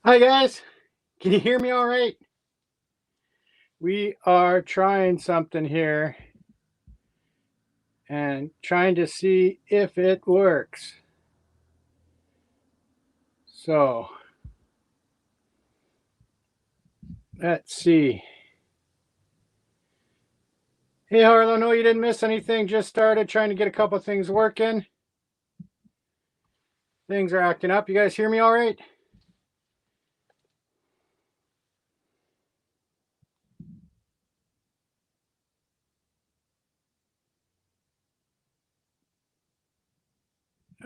Hi guys, can you hear me all right? We are trying something here and trying to see if it works. So, let's see. Hey Harlow, no you didn't miss anything, just started trying to get a couple things working. Things are acting up. You guys hear me all right?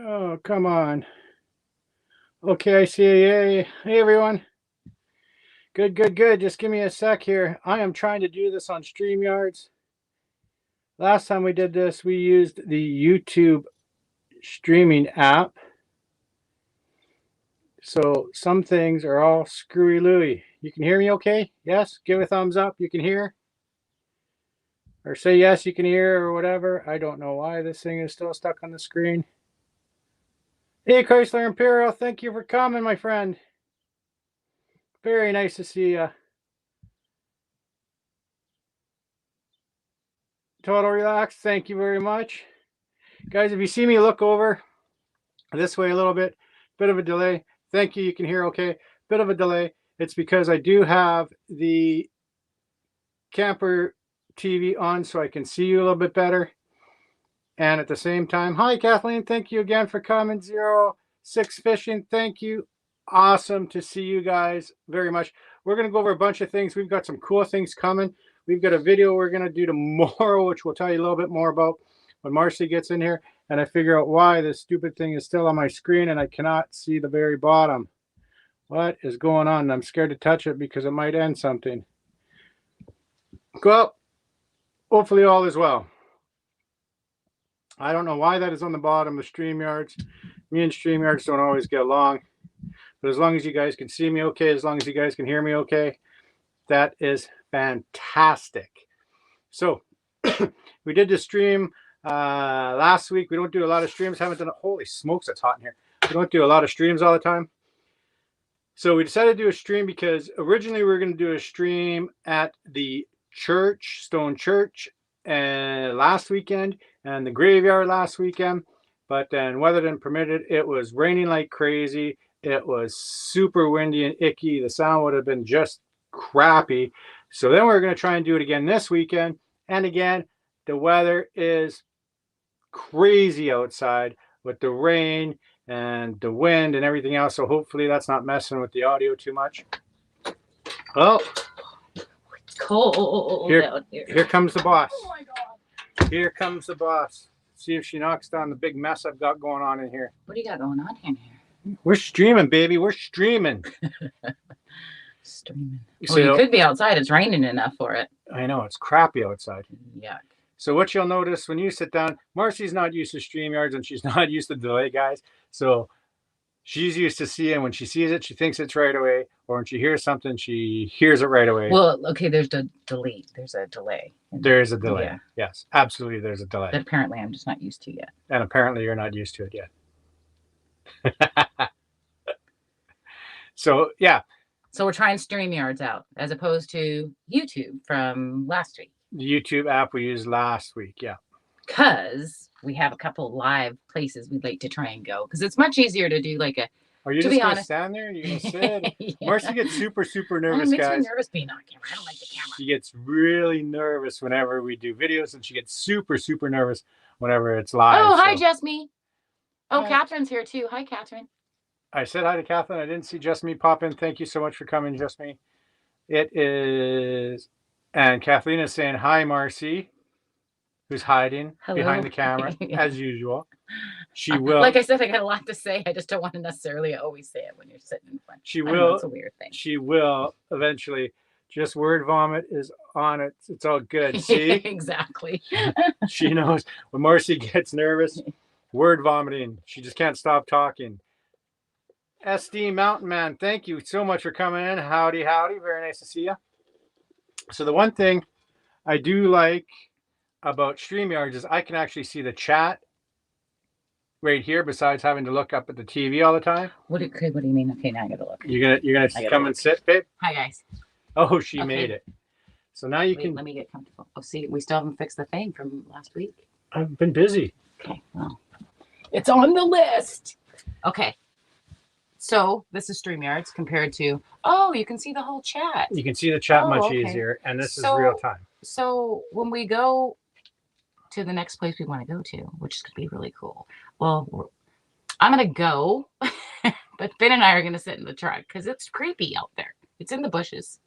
Oh, come on. Okay, I see you. Hey everyone. Good. Just give me a sec here. I am trying to do this on StreamYards. Last time we did this, we used the YouTube streaming app. So some things are all screwy looey. You can hear me okay? Yes? Give a thumbs up. You can hear? Or say yes, you can hear or whatever. I don't know why this thing is still stuck on the screen. Hey, Chrysler Imperial, thank you for coming, my friend. Very nice to see you. Total Relax, thank you very much. Guys, if you see me look over this way a little bit of a delay. Thank you, you can hear okay. Bit of a delay. It's because I do have the camper TV on so I can see you a little bit better. And at the same time, hi Kathleen, thank you again for coming. 06 Fishing, thank you. Awesome to see you guys very much. We're going to go over a bunch of things. We've got some cool things coming. We've got a video we're going to do tomorrow, which we'll tell you a little bit more about when Marcy gets in here. And I figure out why this stupid thing is still on my screen and I cannot see the very bottom. What is going on? And I'm scared to touch it because it might end something. Well, hopefully all is well. I don't know why that is on the bottom of StreamYards. Me and StreamYards don't always get along. But as long as you guys can see me okay, as long as you guys can hear me okay, that is fantastic. So, we did the stream last week. We don't do a lot of streams. Haven't done holy smokes, it's hot in here. We don't do a lot of streams all the time. So we decided to do a stream because originally we were going to do a stream at the church, Stone Church, last weekend and the graveyard last weekend. But then weather didn't permit it. It was raining like crazy. It was super windy and icky. The sound would have been just crappy. So then we're going to try and do it again this weekend. And again, the weather is crazy outside with the rain and the wind and everything else. So hopefully that's not messing with the audio too much. Oh, it's cold out here. Here comes the boss. Oh my God. Here comes the boss. See if she knocks down the big mess I've got going on in here. What do you got going on in here? We're streaming, baby. We're streaming. Streaming. Well, you could be outside. It's raining enough for it. I know. It's crappy outside. Yuck. So what you'll notice when you sit down, Marcy's not used to StreamYards and she's not used to delay, guys. So she's used to seeing when she sees it, she thinks it's right away. Or when she hears something, she hears it right away. Well, okay, there's a delay. There's a delay. There's a delay. Yeah. Yes, absolutely there's a delay. That apparently I'm just not used to yet. And apparently you're not used to it yet. So, yeah. So we're trying StreamYards out as opposed to YouTube from last week. The YouTube app we used last week, yeah. Because we have a couple live places we'd like to try and go. Because it's much easier to do like a... Are you just going to stand there? You're going to sit? Yeah. Marcy gets super nervous, guys. It makes me nervous being on camera. I don't like the camera. She gets really nervous whenever we do videos, and she gets super nervous whenever it's live. Oh, hi, Just Me. Oh, hi. Catherine's here, too. Hi, Catherine. I said hi to Catherine. I didn't see Just Me pop in. Thank you so much for coming, Just Me. It is... And Kathleen is saying, hi, Marcy, who's hiding behind the camera, as usual. She will. Like I said, I got a lot to say. I just don't want to necessarily always say it when you're sitting in front. She will. It's a weird thing. She will eventually. Just word vomit is on it. It's all good. See? Exactly. She knows when Marcy gets nervous, word vomiting. She just can't stop talking. SD Mountain Man, thank you so much for coming in. Howdy. Very nice to see you. So the one thing I do like about StreamYards is I can actually see the chat right here besides having to look up at the TV all the time? What do you mean? Okay, now I gotta look. You're gonna I gotta come look. and sit, babe? Hi guys. Oh, she Okay. made it. So now you Wait, can. let me get comfortable. Oh, see, we still haven't fixed the thing from last week. I've been busy. Okay, well, it's on the list. Okay. So this is StreamYards compared to, oh, you can see the whole chat. You can see the chat much okay. easier, and this is real time. So when we go to the next place we want to go to, which is going to be really cool. Well, I'm going to go, but Ben and I are going to sit in the truck because it's creepy out there. It's in the bushes.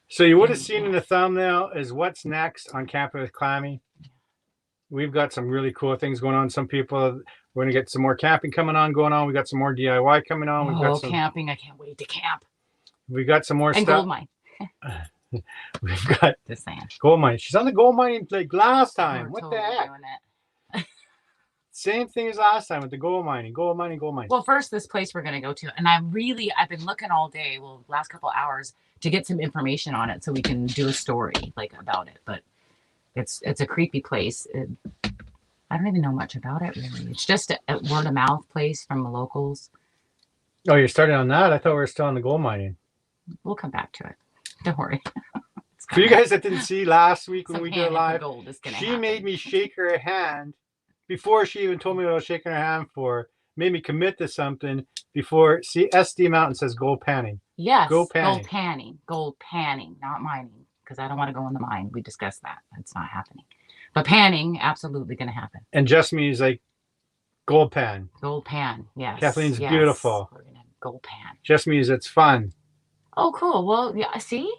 So you would have seen in the thumbnail is what's next on Camping with Clammy. We've got some really cool things going on. Some people, we're going to get some more camping going on. We got some more DIY coming on. We've got some camping. I can't wait to camp. We got some more and stuff. Gold mine. We've got this thing. Gold mine. She's on the gold mining like last time. What totally the heck? Doing it. Same thing as last time with the gold mining. Well, first, this place we're going to go to, and I've been looking all day, last couple hours, to get some information on it so we can do a story about it. But it's a creepy place. I don't even know much about it really. It's just a word of mouth place from the locals. Oh, you're starting on that? I thought we were still on the gold mining. We'll come back to it. Don't worry. For you guys that didn't see last week when we did live, she made me shake her hand before she even told me what I was shaking her hand for. Made me commit to something before. See, SD Mountain says gold panning. Yes, gold panning, not mining, because I don't want to go in the mine. We discussed that. That's not happening. But panning, absolutely going to happen. And just means like gold pan. Gold pan, yes. Kathleen's beautiful. We're going to gold pan. Just means it's fun. Oh, cool. Well, yeah, see?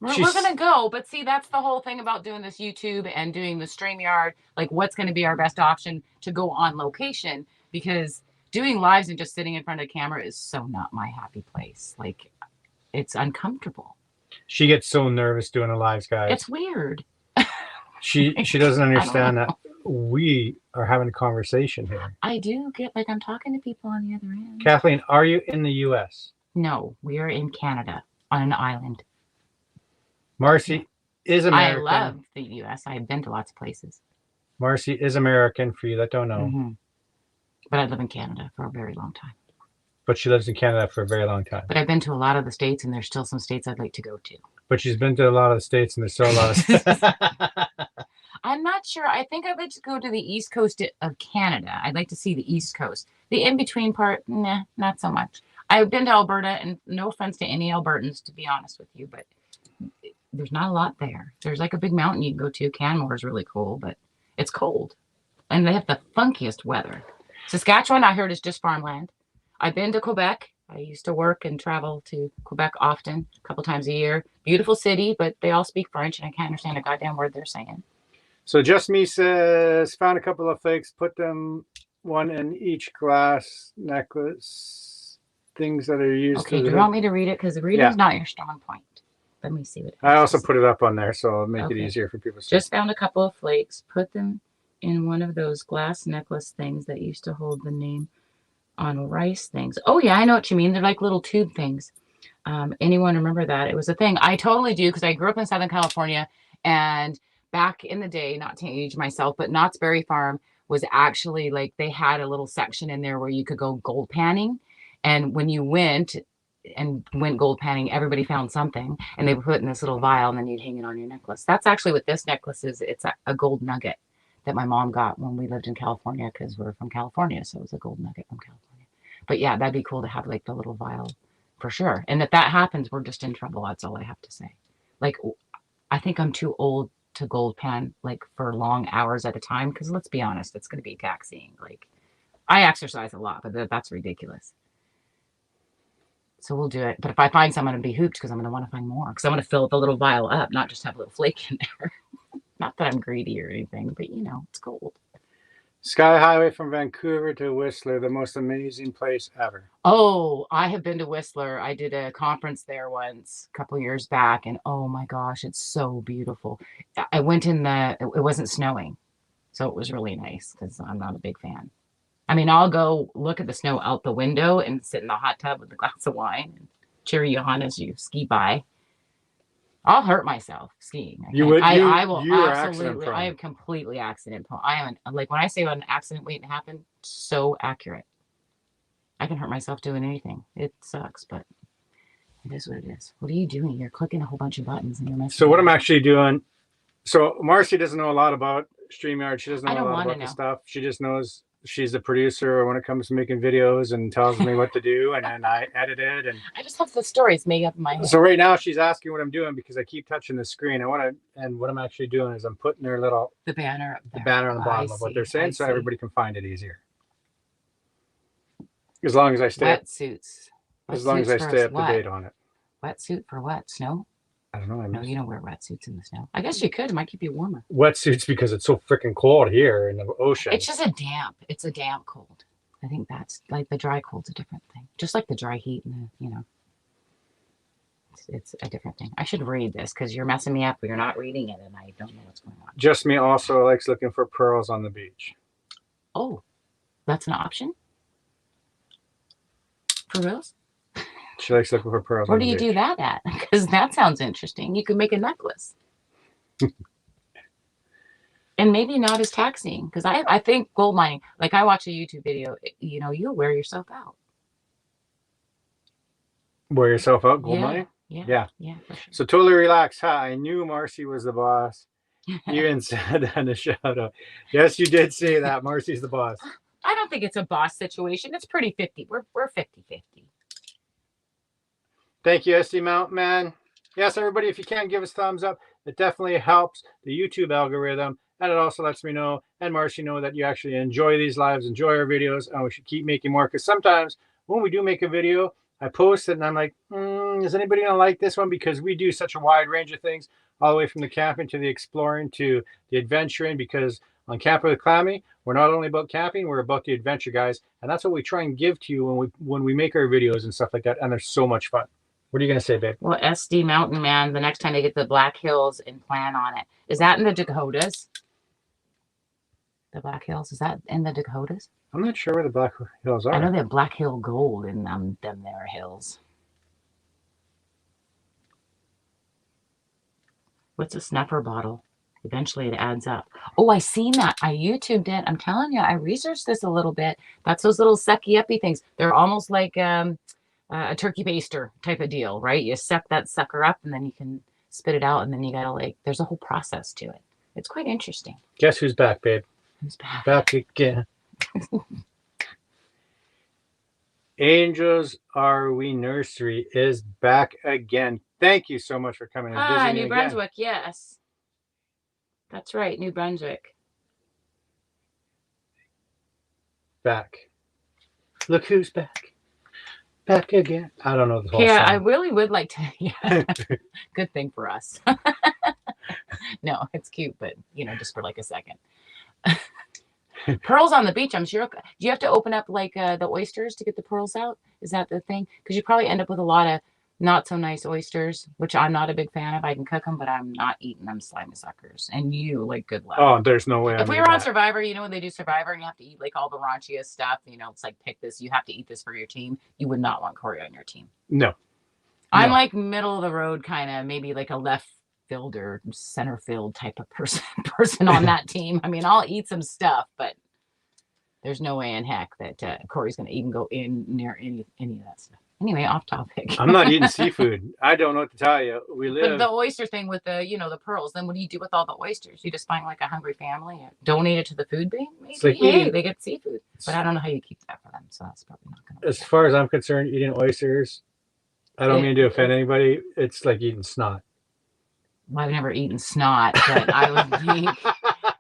We're going to go, but see, that's the whole thing about doing this YouTube and doing the StreamYard, like what's going to be our best option to go on location, because doing lives and just sitting in front of the camera is so not my happy place. Like, it's uncomfortable. She gets so nervous doing the lives, guys. It's weird. She doesn't understand that we are having a conversation here. I do get like I'm talking to people on the other end. Kathleen, are you in the U.S.? No, we are in Canada on an island. Marcy is American. I love the U.S. I've been to lots of places. Marcy is American, for you that don't know. Mm-hmm. But I live in Canada for a very long time. But she lives in Canada for a very long time. But I've been to a lot of the states, and there's still some states I'd like to go to. But she's been to a lot of the states, and there's still a lot of states. I'm not sure. I think I'd like to go to the east coast of Canada. I'd like to see the east coast. The in-between part, nah, not so much. I've been to Alberta, and no offense to any Albertans, to be honest with you, but there's not a lot there. There's like a big mountain you can go to. Canmore is really cool, but it's cold. And they have the funkiest weather. Saskatchewan, I heard, is just farmland. I've been to Quebec. I used to work and travel to Quebec often, a couple times a year. Beautiful city, but they all speak French, and I can't understand a goddamn word they're saying. So Just Me says, found a couple of flakes, put them one in each glass necklace, things that are used. Okay, do you want me to read it? Because the reading's not your strong point. Let me see what it I also put it up on there, so it'll make it easier for people to see. Just found a couple of flakes, put them in one of those glass necklace things that used to hold the name on rice things. Oh, yeah, I know what you mean. They're like little tube things. Anyone remember that? It was a thing. I totally do, because I grew up in Southern California, and back in the day, not to age myself, but Knott's Berry Farm was actually like they had a little section in there where you could go gold panning. And when you went gold panning, everybody found something, and they would put it in this little vial, and then you'd hang it on your necklace. That's actually what this necklace is. It's a gold nugget that my mom got when we lived in California, because we're from California. So it was a gold nugget from California. But yeah, that'd be cool to have like the little vial for sure. And if that happens, we're just in trouble. That's all I have to say. Like, I think I'm too old to gold pan like for long hours at a time, because let's be honest, it's going to be taxing. Like, I exercise a lot, but that's ridiculous. So we'll do it. But if I find some, I'm going to be hooped, because I'm going to want to find more, because I want to fill the little vial up, not just have a little flake in there. Not that I'm greedy or anything, but you know, it's gold. Sky Highway from Vancouver to Whistler, the most amazing place ever. Oh, I have been to Whistler. I did a conference there once a couple years back, and oh my gosh, it's so beautiful. I went it wasn't snowing, so it was really nice, because I'm not a big fan. I mean, I'll go look at the snow out the window and sit in the hot tub with a glass of wine and cheer you on as you ski by. I'll hurt myself skiing. You would. I will You are accident absolutely. prone. I am completely accident prone. I am like when I say an accident waiting to happen, so accurate. I can hurt myself doing anything. It sucks, but it is what it is. What are you doing? You're clicking a whole bunch of buttons and you're messing. So what I'm actually doing. So Marcy doesn't know a lot about StreamYard. She doesn't know a lot about the stuff. She just knows she's the producer when it comes to making videos and tells me what to do, and then I edit it. And I just have the stories made up in my head. So right now she's asking what I'm doing because I keep touching the screen. And what I'm actually doing is I'm putting their little banner up there. The banner on the bottom of what they're saying, so everybody can find it easier. As long as I stay wetsuits. As long as I stay up to date on it. Wetsuit for what? Snow? I don't know. No, you don't wear wetsuits in the snow. I guess you could. It might keep you warmer. Wetsuits because it's so freaking cold here in the ocean. It's just it's a damp cold. I think that's like the dry cold's a different thing. Just like the dry heat and it's a different thing. I should read this because you're messing me up. You're not reading it and I don't know what's going on. Just Me also likes looking for pearls on the beach. Oh, that's an option? For reals? She likes looking for pearls. Where do you do that at? Because that sounds interesting. You could make a necklace. And maybe not as taxing. Because I think gold mining, like I watch a YouTube video, you'll wear yourself out. Wear yourself out gold mining? Yeah, for sure. So totally relax. Hi, I knew Marcy was the boss. You even said that in the shout out. Yes, you did say that. Marcy's the boss. I don't think it's a boss situation. It's pretty 50. We're 50-50. Thank you, SD Mountain Man. Yes, everybody, if you can give us thumbs up, it definitely helps the YouTube algorithm. And it also lets me know and Marcy know that you actually enjoy these lives, enjoy our videos, and we should keep making more. Because sometimes when we do make a video, I post it and I'm like, is anybody going to like this one? Because we do such a wide range of things, all the way from the camping to the exploring to the adventuring. Because on Camper with Clammy, we're not only about camping, we're about the adventure, guys. And that's what we try and give to you when we make our videos and stuff like that. And they're so much fun. What are you going to say, babe? Well, SD Mountain Man, the next time they get the Black Hills and plan on it. Is that in the Dakotas? The Black Hills? Is that in the Dakotas? I'm not sure where the Black Hills are. I know they have Black Hill gold in them there hills. What's a snuffer bottle? Eventually it adds up. Oh, I seen that. I YouTubed it. I'm telling you, I researched this a little bit. That's those little sucky-uppy things. They're almost like a turkey baster type of deal, right? You suck that sucker up and then you can spit it out and then you gotta there's a whole process to it. It's quite interesting. Guess who's back, babe? Who's back? Back again. Angels Are We Nursery is back again. Thank you so much for coming and visiting New again. Brunswick, yes. That's right, New Brunswick. Back. Look who's back. Back again. I don't know the whole Yeah, song. I really would like to. Yeah. Good thing for us. No, it's cute, but just for like a second. Pearls on the beach, I'm sure. Do you have to open up like the oysters to get the pearls out? Is that the thing? Because you probably end up with a lot of not so nice oysters, which I'm not a big fan of. I can cook them, but I'm not eating them slimy suckers. And you, good luck. Oh, there's no way. If we were on Survivor, when they do Survivor and you have to eat all the raunchiest stuff, it's like pick this, you have to eat this for your team. You would not want Corey on your team. No. I'm like middle of the road kind of, maybe like a left field or center field type of person on that team. I mean, I'll eat some stuff, but there's no way in heck that Corey's going to even go in near any of that stuff. Anyway, off topic. I'm not eating seafood. I don't know what to tell you. We live the oyster thing with the pearls. Then what do you do with all the oysters? You just find like a hungry family and donate it to the food bank? Maybe. Hey, they get seafood. But I don't know how you keep that for them, so that's probably not going to. As far as I'm concerned, eating oysters, I don't mean to offend anybody. It's like eating snot. Well, I've never eaten snot, but I would think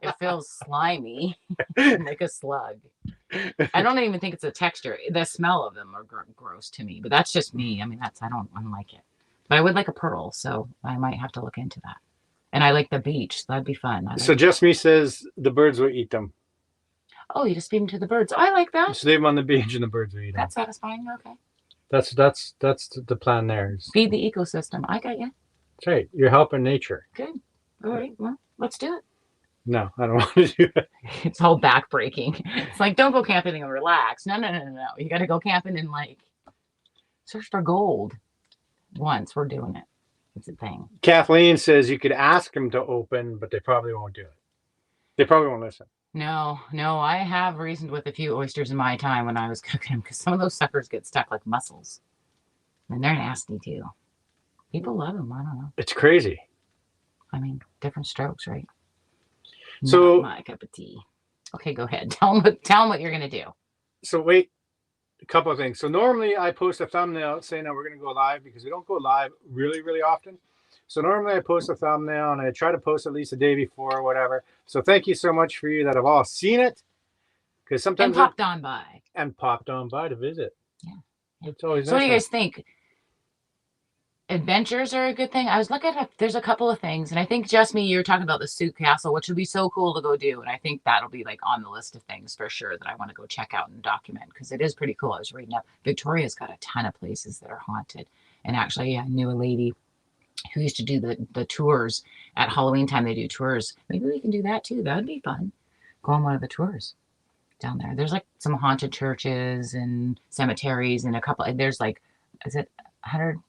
it feels slimy, like a slug. I don't even think it's a texture. The smell of them are gross to me, but that's just me. I mean, I don't like it. But I would like a pearl, so I might have to look into that. And I like the beach. So that'd be fun. So Just Me says the birds will eat them. Oh, you just feed them to the birds. I like that. Just leave them on the beach and the birds will eat them. That's satisfying. Okay. That's the plan there. Feed the ecosystem. I got you. That's right. You're helping nature. Good. All right. Well, let's do it. No, I don't want to do it. It's all backbreaking. It's like, don't go camping and relax. No. You got to go camping and search for gold. Once we're doing it. It's a thing. Kathleen says you could ask them to open, but they probably won't do it. They probably won't listen. No, I have reasoned with a few oysters in my time when I was cooking them, because some of those suckers get stuck like mussels. And they're nasty too. People love them. I don't know. It's crazy. I mean, different strokes, right? So, not my cup of tea. Okay, go ahead. Tell them what you're going to do. So wait, a couple of things. So normally I post a thumbnail saying that we're going to go live, because we don't go live really, really often. So normally I post a thumbnail and I try to post at least a day before or whatever. So thank you so much for you that have all seen it. Because sometimes popped on by to visit. Yeah. It's always so nice. What do you guys think? Adventures are a good thing. I was looking at, there's a couple of things, and I think just me, you're talking about the Sioux Castle, which would be so cool to go do. And I think that'll be like on the list of things for sure that I want to go check out and document, because it is pretty cool. I was reading up. Victoria's got a ton of places that are haunted. And actually, I knew a lady who used to do the tours at Halloween time. They do tours. Maybe we can do that too. That'd be fun. Go on one of the tours down there. There's like some haunted churches and cemeteries and a couple. There's like, is it 100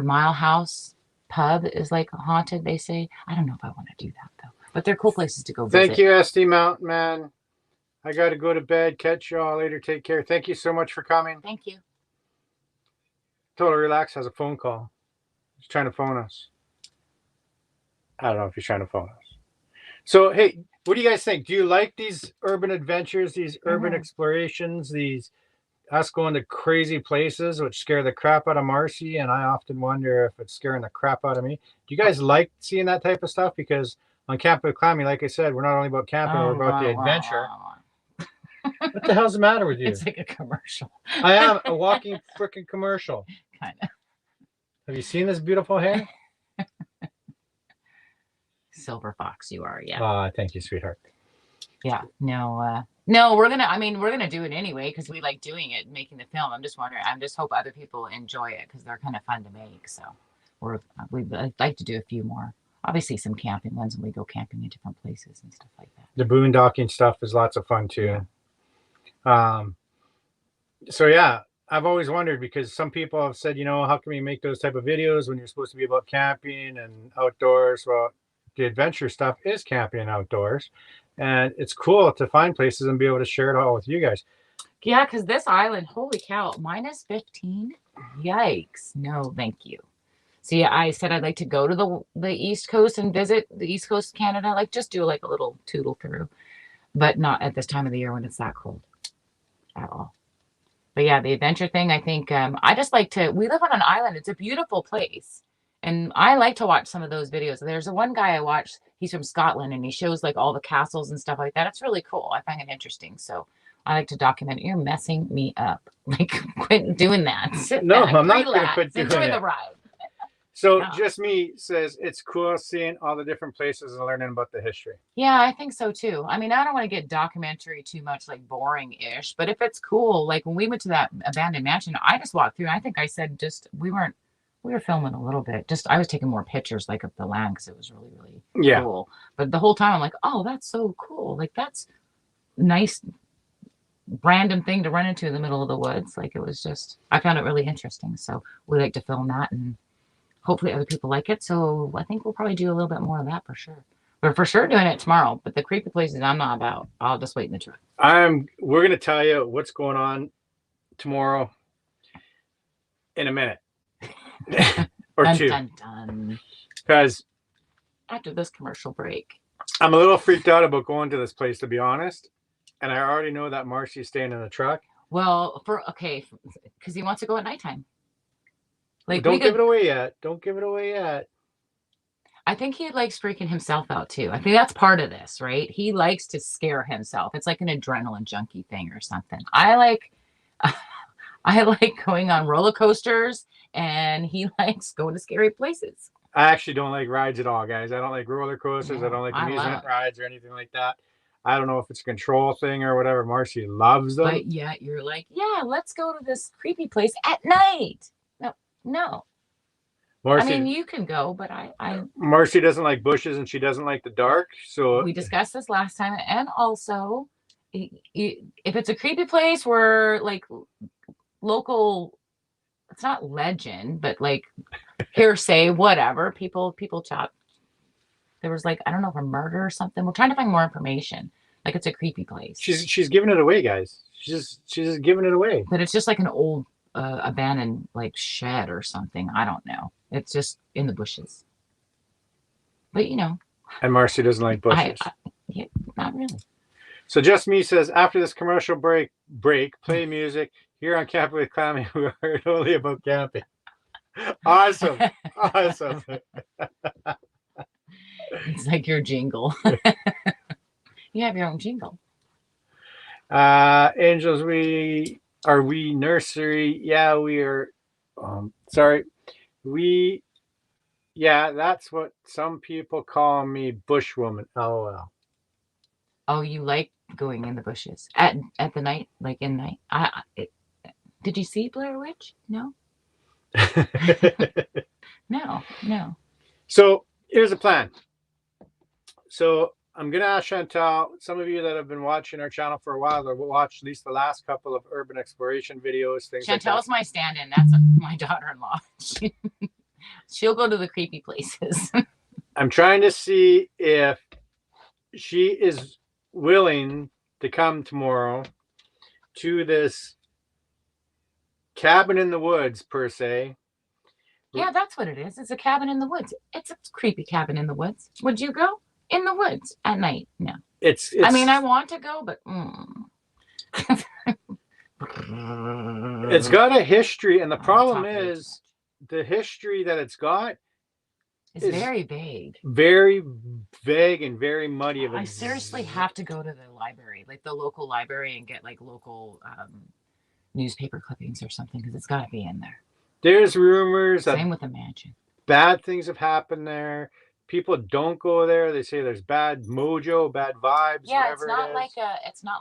Mile House pub is like haunted, they say. I don't know if I want to do that though, but they're cool places to go visit. Thank you, SD Mountain Man. I got to go to bed. Catch y'all later. Take care. Thank you so much for coming. Thank you. Total Relax has a phone call. He's trying to phone us. I don't know if he's trying to phone us. So, hey, what do you guys think? Do you like these urban adventures, these urban explorations, these us going to crazy places, which scare the crap out of Marcy? And I often wonder if it's scaring the crap out of me. Do you guys like seeing that type of stuff? Because on Camp with Clammi, like I said, we're not only about camping, we're about the adventure. What the hell's the matter with you? It's like a commercial. I am a walking freaking commercial. Kind of. Have you seen this beautiful hair? Silver fox, you are, yeah. Thank you, sweetheart. Yeah, no, we're gonna do it anyway, because we like doing it, making the film. I'm just wondering. I just hope other people enjoy it, because they're kind of fun to make. So we'd like to do a few more. Obviously, some camping ones when we go camping in different places and stuff like that. The boondocking stuff is lots of fun too. Yeah. So yeah, I've always wondered, because some people have said, how can we make those type of videos when you're supposed to be about camping and outdoors? Well, the adventure stuff is camping and outdoors, and it's cool to find places and be able to share it all with you guys. Yeah, because this island, holy cow, -15. Yikes! No, thank you. See, I said I'd like to go to the East Coast and visit the East Coast of Canada, like just do like a little tootle through, but not at this time of the year when it's that cold at all. But yeah, the adventure thing, I think I just like to. We live on an island. It's a beautiful place. And I like to watch some of those videos. There's one guy I watched, he's from Scotland, and he shows like all the castles and stuff like that. It's really cool. I find it interesting. So I like to document it. You're messing me up. Like, quit doing that. Sit back, I'm not going to quit doing Enjoy it. the ride. So Just Me says it's cool seeing all the different places and learning about the history. Yeah, I think so too. I mean, I don't want to get documentary too much, like boring-ish, but if it's cool, like when we went to that abandoned mansion, I just walked through. I think I said we were filming a little bit. Just I was taking more pictures like of the land, because it was really, really cool. But the whole time I'm like, oh, that's so cool. Like, that's nice random thing to run into in the middle of the woods. Like, it was just, I found it really interesting. So we like to film that, and hopefully other people like it. So I think we'll probably do a little bit more of that for sure. We're for sure doing it tomorrow, but the creepy places I'm not about. I'll just wait in the truck. We're going to tell you what's going on tomorrow in a minute. Or dun, two. Dun, dun. Because after this commercial break, I'm a little freaked out about going to this place, to be honest. And I already know that Marcy's staying in the truck. Well, because he wants to go at nighttime. Like, don't give it away yet. Don't give it away yet. I think he likes freaking himself out too. I think that's part of this, right? He likes to scare himself. It's like an adrenaline junkie thing or something. I like going on roller coasters, and he likes going to scary places. I actually don't like rides at all, guys. I don't like roller coasters. No, I don't like amusement rides or anything like that. I don't know if it's a control thing or whatever. Marcy loves them. But yeah, you're like, yeah, let's go to this creepy place at night. No. Marcy, I mean, you can go, but I Marcy doesn't like bushes, and she doesn't like the dark. So we discussed this last time. And also, if it's a creepy place where like local, it's not legend, but like hearsay, whatever. People chat. There was like, I don't know, a murder or something. We're trying to find more information. Like it's a creepy place. She's giving it away, guys. She's just giving it away. But it's just like an old abandoned like shed or something. I don't know. It's just in the bushes. But you know. And Marcy doesn't like bushes. Yeah, not really. So Just Me says, after this commercial break, play music here on Camping with Clammy. We heard only about camping. Awesome. Awesome. It's like your jingle. You have your own jingle. Angels, are we nursery? Yeah, we are. Sorry. Yeah, that's what some people call me, bushwoman. LOL. Oh, you like going in the bushes at the night, like in night? Did you see Blair Witch? No. No. So here's a plan. So I'm going to ask Chantal, some of you that have been watching our channel for a while, or watched at least the last couple of urban exploration videos, things Chantal's like that. my stand-in. That's my daughter-in-law. She'll go to the creepy places. I'm trying to see if she is willing to come tomorrow to this cabin in the woods, per se. Yeah, that's what it is. It's a cabin in the woods. It's a creepy cabin in the woods. Would you go in the woods at night? No. It's I mean, I want to go, but it's got a history, and the problem is the history that it's got is very vague. Very vague and very muddy. I seriously have to go to the library, like the local library, and get like local newspaper clippings or something, because it's got to be in there. There's rumors. Same with the mansion. Bad things have happened there. People don't go there. They say there's bad mojo, bad vibes. Yeah, it's not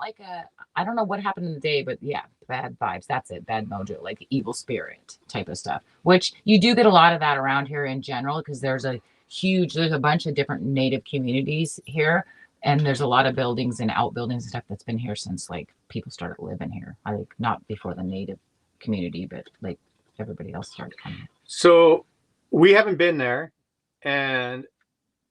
like a. I don't know what happened in the day, but yeah, bad vibes. That's it. Bad mojo, like evil spirit type of stuff. Which you do get a lot of that around here in general, because there's a bunch of different native communities here, and there's a lot of buildings and outbuildings and stuff that's been here since like people started living here. I think not before the native community, but like everybody else started coming. So we haven't been there, and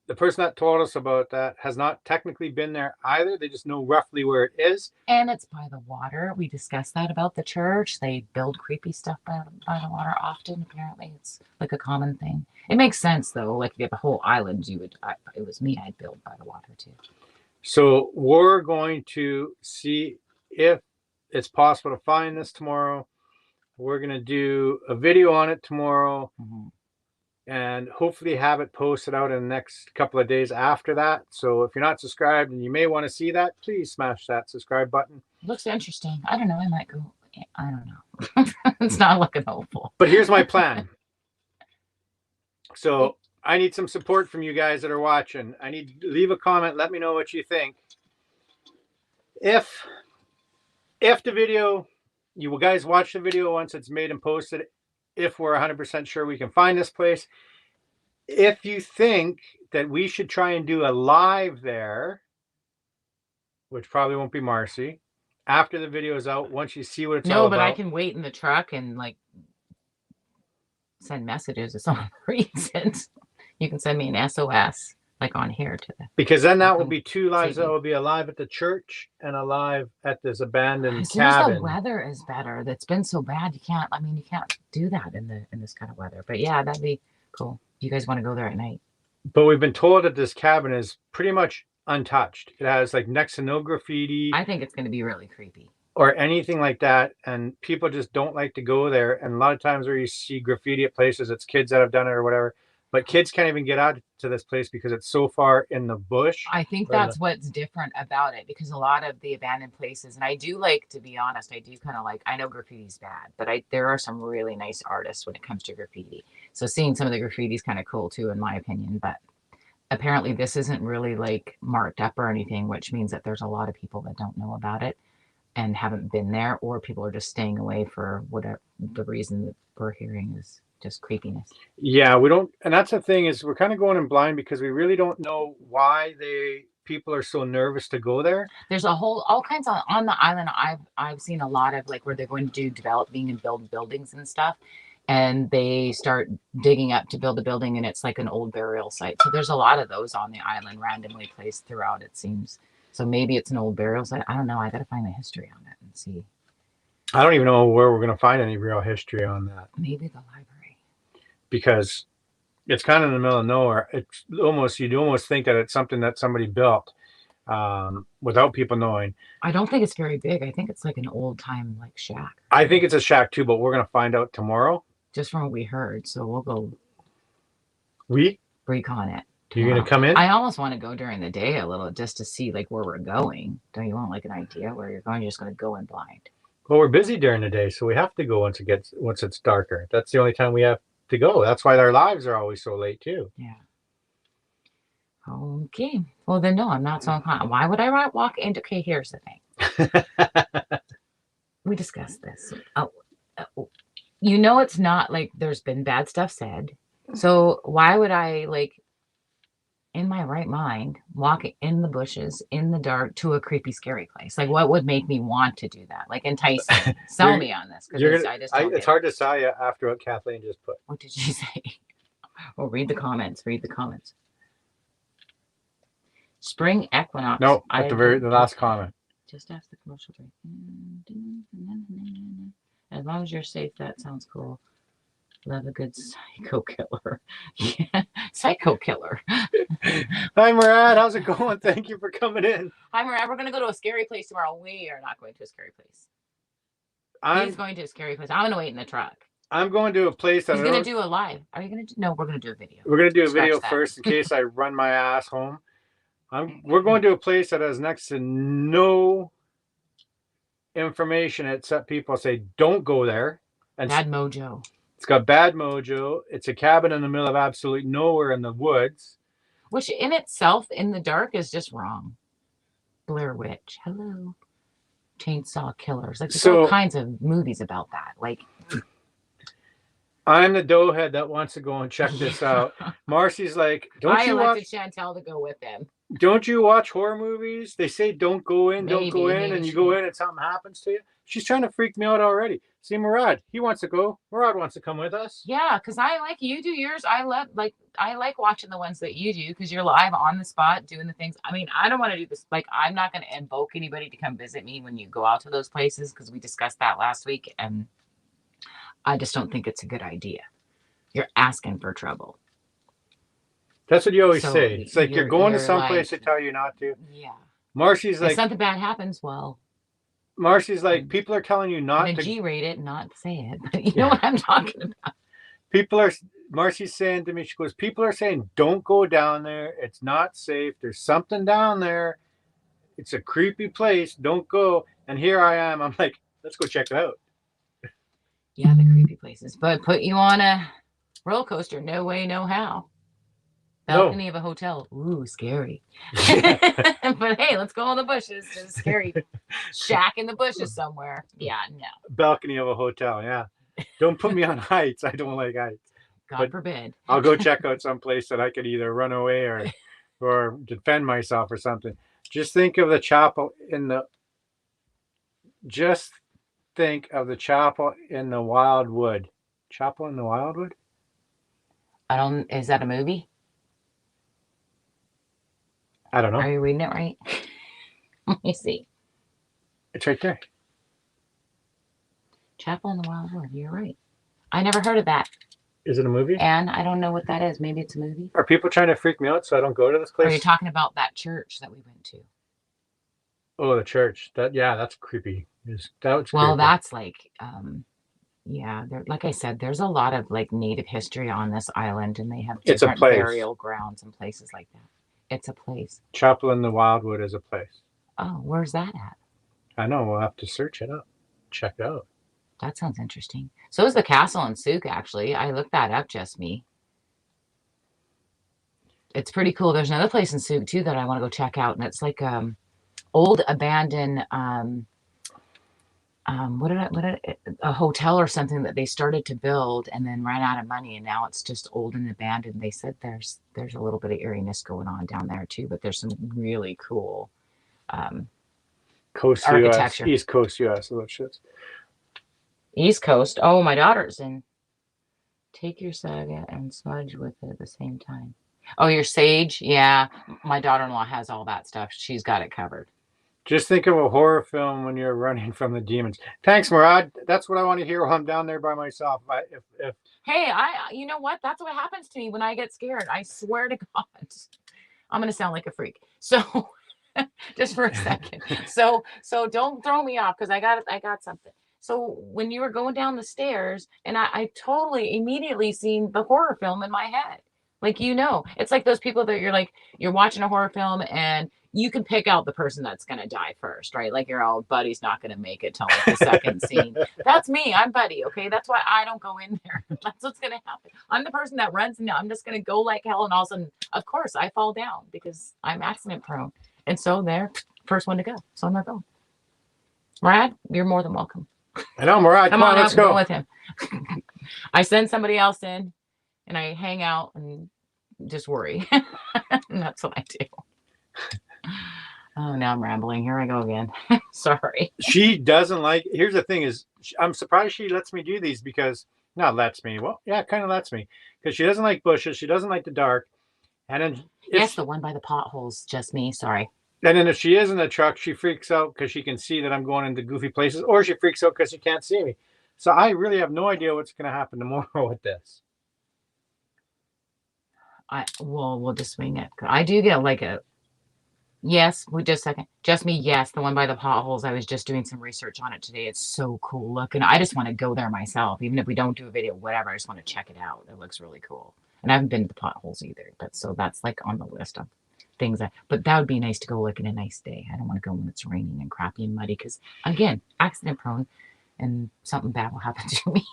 the person that told us about that has not technically been there either. They just know roughly where it is. And it's by the water. We discussed that about the church. They build creepy stuff by the water often. Apparently, it's like a common thing. It makes sense, though. Like if you have a whole island, it was me, I'd build by the water, too. So we're going to see if it's possible to find this tomorrow. We're going to do a video on it tomorrow. Mm-hmm. And hopefully have it posted out in the next couple of days after that. So if you're not subscribed and you may want to see that, please smash that subscribe button. Looks interesting. I don't know. I might go. I don't know. It's not looking hopeful. But here's my plan. So I need some support from you guys that are watching. I need to leave a comment. Let me know what you think. If the video, you guys watch the video once it's made and posted, if we're 100% sure we can find this place. If you think that we should try and do a live there, which probably won't be Marcy, after the video is out, once you see what it's all about. No, but I can wait in the truck and like send messages if someone reads it. You can send me an SOS like on here to the. Because then that will be two lives. That will be a live at the church and a live at this abandoned cabin. As the weather is better. That's been so bad. You can't do that in this kind of weather. But yeah, that'd be cool. You guys want to go there at night? But we've been told that this cabin is pretty much untouched. It has like next to no graffiti. I think it's going to be really creepy. Or anything like that. And people just don't like to go there. And a lot of times where you see graffiti at places, it's kids that have done it or whatever. But kids can't even get out to this place because it's so far in the bush. I think that's what's different about it, because a lot of the abandoned places, and I do like, to be honest, I do kind of like, I know graffiti's bad, but there are some really nice artists when it comes to graffiti. So seeing some of the graffiti is kind of cool too, in my opinion. But apparently this isn't really like marked up or anything, which means that there's a lot of people that don't know about it and haven't been there, or people are just staying away for whatever the reason that we're hearing is just creepiness. Yeah, we don't, and that's the thing, is we're kind of going in blind because we really don't know why people are so nervous to go there. There's all kinds of on the island. I've seen a lot of like where they're going to do developing and build buildings and stuff, and they start digging up to build a building, and it's like an old burial site. So there's a lot of those on the island, randomly placed throughout, it seems. So maybe it's an old burial site. I don't know. I got to find the history on it and see. I don't even know where we're going to find any real history on that. Maybe the library. Because it's kind of in the middle of nowhere. It's almost, you'd almost think that it's something that somebody built without people knowing. I don't think it's very big. I think it's like an old time like shack. I think it's a shack too, but we're going to find out tomorrow. Just from what we heard. So we'll go recon it. You're going to come in? I almost want to go during the day a little just to see like where we're going. Don't you want like an idea where you're going? You're just going to go in blind. Well, we're busy during the day, so we have to go once it's darker. That's the only time we have to go. That's why our lives are always so late too. Yeah. Okay. Well, then no, I'm not so inclined. Why would I walk into? Okay, here's the thing. We discussed this. You know, it's not like there's been bad stuff said. So why would I, like, in my right mind, walk in the bushes in the dark to a creepy, scary place? Like, what would make me want to do that? Like, entice me, sell me on this? Because it's hard to sell you after what Kathleen just put. What did she say? Well, read the comments. Read the comments. Spring equinox. No, at the last comment. Just ask the commercial break. As long as you're safe, that sounds cool. Love a good psycho killer. Yeah, psycho killer. Hi, Murad. How's it going? Thank you for coming in. Hi, Murad. We're going to go to a scary place tomorrow. We are not going to a scary place. He's going to a scary place. I'm going to wait in the truck. I'm going to a place that he's going to do a live. Are you going to do? No, we're going to do a video. We're going to do a video first in case I run my ass home. We're going to a place that has next to no information except people say don't go there. And bad mojo. It's got bad mojo. It's a cabin in the middle of absolutely nowhere in the woods. Which in itself, in the dark, is just wrong. Blair Witch. Hello. Chainsaw Killers. Like, there's all kinds of movies about that. Like, I'm the doughhead that wants to go and check this out. Marcy's like, I elected Chantel to go with them. Don't you watch horror movies? They say don't go in, and you go in and something happens to you. She's trying to freak me out already. See, Murad, he wants to go. Murad wants to come with us. Yeah, because I like you do yours. I like watching the ones that you do because you're live on the spot doing the things. I mean, I don't want to do this. Like, I'm not going to invoke anybody to come visit me when you go out to those places because we discussed that last week, and I just don't think it's a good idea. You're asking for trouble. That's what you always say. It's like you're going to some place they tell you not to. Yeah. Marcy's like, if something bad happens, well. Marcy's like, people are telling you not to G-rate it, not say it. But you know what I'm talking about. Marcy's saying to me, she goes, people are saying, don't go down there. It's not safe. There's something down there. It's a creepy place. Don't go. And here I am. I'm like, let's go check it out. Yeah, the creepy places. But put you on a roller coaster. No way, no how. Balcony of a hotel. Ooh, scary. But hey, let's go in the bushes to the scary shack in the bushes somewhere. Yeah, no. Balcony of a hotel, yeah. Don't put me on heights. I don't like heights. God forbid. I'll go check out some place that I could either run away or defend myself or something. Just think of the chapel in the Wildwood. Chapel in the Wildwood? Is that a movie? I don't know. Are you reading it right? Let me see. It's right there. Chapel in the Wildwood. You're right. I never heard of that. Is it a movie? And I don't know what that is. Maybe it's a movie. Are people trying to freak me out so I don't go to this place? Are you talking about that church that we went to? Oh, the church. That's creepy. That's like, yeah. Like I said, there's a lot of like native history on this island, and they have different burial grounds and places like that. It's a place. Chapel in the Wildwood is a place. Oh, where's that at? I know. We'll have to search it up. Check it out. That sounds interesting. So is the castle in Souk, actually. I looked that up, just me. It's pretty cool. There's another place in Souk, too, that I want to go check out. And it's like old abandoned a hotel or something that they started to build and then ran out of money, and now it's just old and abandoned. They said there's a little bit of eeriness going on down there too, but there's some really cool coast architecture. US, East Coast US. East Coast. Oh, my daughter's in Take your saga and smudge with it at the same time. Oh, your sage? Yeah. My daughter-in-law has all that stuff. She's got it covered. Just think of a horror film when you're running from the demons. Thanks, Murad. That's what I want to hear while I'm down there by myself. If Hey, you know what? That's what happens to me when I get scared. I swear to God. I'm gonna sound like a freak. So just for a second. So don't throw me off because I got something. So when you were going down the stairs, and I totally immediately seen the horror film in my head. Like, it's like those people that you're watching a horror film and you can pick out the person that's gonna die first, right? Like your old buddy's not gonna make it till like the second scene. That's me. I'm Buddy. Okay, that's why I don't go in there. That's what's gonna happen. I'm the person that runs, and I'm just gonna go like hell, and all of a sudden, of course, I fall down because I'm accident prone. And so they're first one to go. So I'm not going. Brad, you're more than welcome. I know, Murad. Come on, let's go with him. I send somebody else in, and I hang out and just worry. And that's what I do. Oh, now I'm rambling. Here I go again. Sorry. She doesn't like. Here's the thing: I'm surprised she lets me do these because not lets me. Well, yeah, kind of lets me because she doesn't like bushes. She doesn't like the dark. And then yes, the one by the potholes. Just me. Sorry. And then if she is in the truck, she freaks out because she can see that I'm going into goofy places, or she freaks out because she can't see me. So I really have no idea what's going to happen tomorrow with this. We'll just swing it. I do get like a yes. We just a second. Just me. Yes, the one by the potholes. I was just doing some research on it today. It's so cool looking. I just want to go there myself, even if we don't do a video, whatever. I just want to check it out. It looks really cool. And I haven't been to the potholes either, but so that's like on the list of things but that would be nice to go like in a nice day. I don't want to go when it's raining and crappy and muddy because again, accident prone and something bad will happen to me.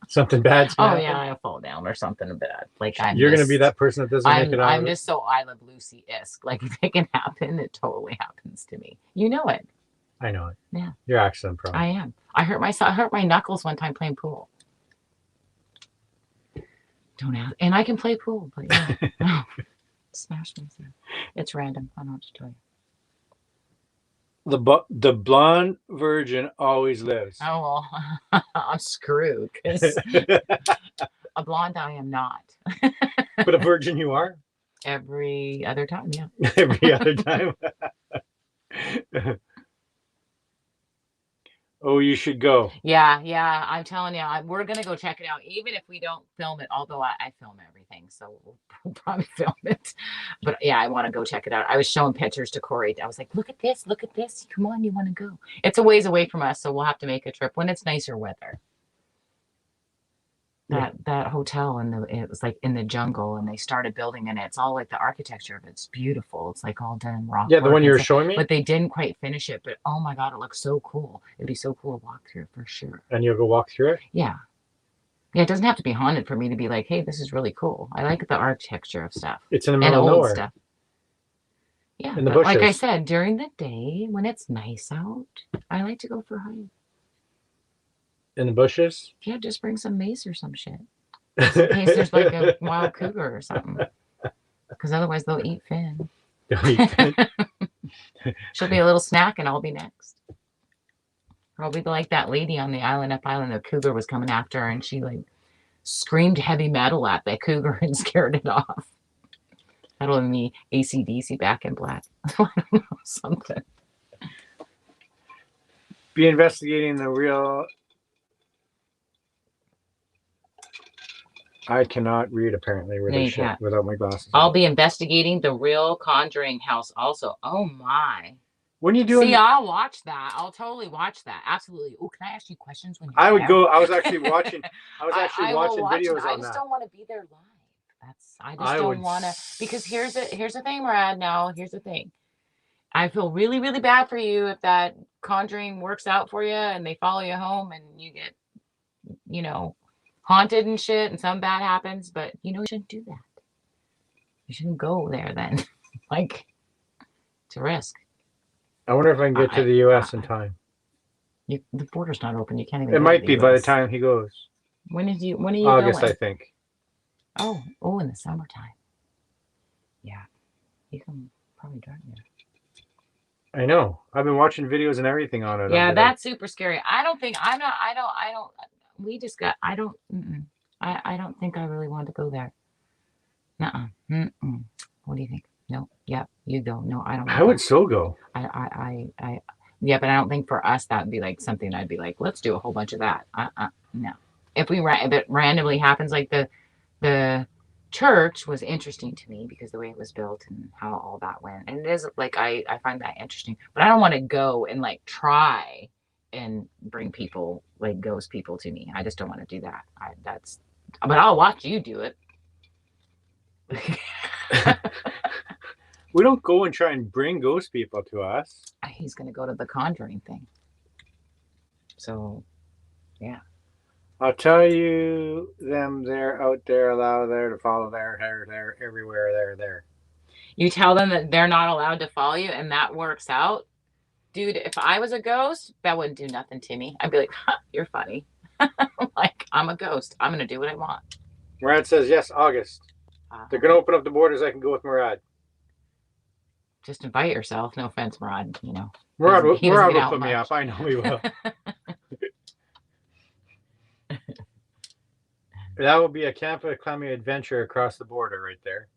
Something bad's gonna happen? Yeah, I'll fall down or something bad. Like you're gonna be that person that doesn't make it out. I'm just so I Love Lucy-esque. Like if it can happen, it totally happens to me. You know it. I know it. Yeah. You're accident prone. I am. I hurt my knuckles one time playing pool. Don't ask. And I can play pool, but yeah. Smash myself. It's random. I don't know what to tell you. The blonde virgin always lives. Oh well, I'm screwed because a blonde I am not. But a virgin you are. Every other time, yeah. Every other time. Oh, you should go. Yeah. I'm telling you, we're going to go check it out, even if we don't film it, although I film everything, so we'll probably film it. But yeah, I want to go check it out. I was showing pictures to Corey. I was like, look at this. Come on, you want to go? It's a ways away from us, so we'll have to make a trip when it's nicer weather. That hotel, it was like in the jungle, and they started building, and it's all like the architecture of it's beautiful. It's like all done in rock. Yeah, the one you were showing me. But they didn't quite finish it. But oh my God, it looks so cool. It'd be so cool to walk through for sure. And you'll go walk through it? Yeah. Yeah, it doesn't have to be haunted for me to be like, hey, this is really cool. I like the architecture of stuff. It's in the middle of nowhere. Stuff. Yeah, in the bushes. Like I said, during the day when it's nice out, I like to go for a hike. In the bushes? Yeah, just bring some mace or some shit. In case there's like a wild cougar or something. Because otherwise they'll eat Finn. She'll be a little snack and I'll be next. Or I'll be like that lady on the island up island. The cougar was coming after her and she like screamed heavy metal at the cougar and scared it off. That'll be me, AC/DC back in black. I don't know, something. Be investigating the real... I cannot read apparently without my glasses. I'll be investigating the real Conjuring house also. Oh my. When you doing? See, I'll watch that. I'll totally watch that. Absolutely. Oh, can I ask you questions when you're I would go. I was actually watching. I was actually watching videos on that. I just don't want to be there live. I just don't want to, because here's the thing, Brad. Now, here's the thing. I feel really, really bad for you if that Conjuring works out for you and they follow you home and you get, haunted and shit and something bad happens, but you shouldn't do that. You shouldn't go there then. Like, it's a risk. I wonder if I can get to the U.S. in time. The border's not open. You can't even. It might be by the time he goes. When are you August, going? I think. Oh, in the summertime. Yeah, you can probably drive there. I know. I've been watching videos and everything on it. Yeah, that's super scary. I don't. I don't think I really want to go there. Nuh-uh. Mm-mm. What do you think? No. Yep. You go. No, I don't want I to would go. so go. Yeah, but I don't think for us that would be like something I'd be like, let's do a whole bunch of that. No. If it randomly happens, like the church was interesting to me because the way it was built and how all that went, and it is like I find that interesting. But I don't want to go and like try and bring people like ghost people to me. I just don't want to do that. But I'll watch you do it. We don't go and try and bring ghost people to us. He's gonna go to the Conjuring thing. So, yeah. I'll tell you, them they're out there, allowed there to follow there, everywhere, there. You tell them that they're not allowed to follow you, and that works out. Dude, if I was a ghost, that wouldn't do nothing to me. I'd be like, huh, you're funny. Like, I'm a ghost. I'm going to do what I want. Murad says, yes, August. They're going to open up the borders. I can go with Murad. Just invite yourself. No offense, Murad. You know, Murad will out put me much. up. I know he will. That will be a Camp clammi adventure across the border right there.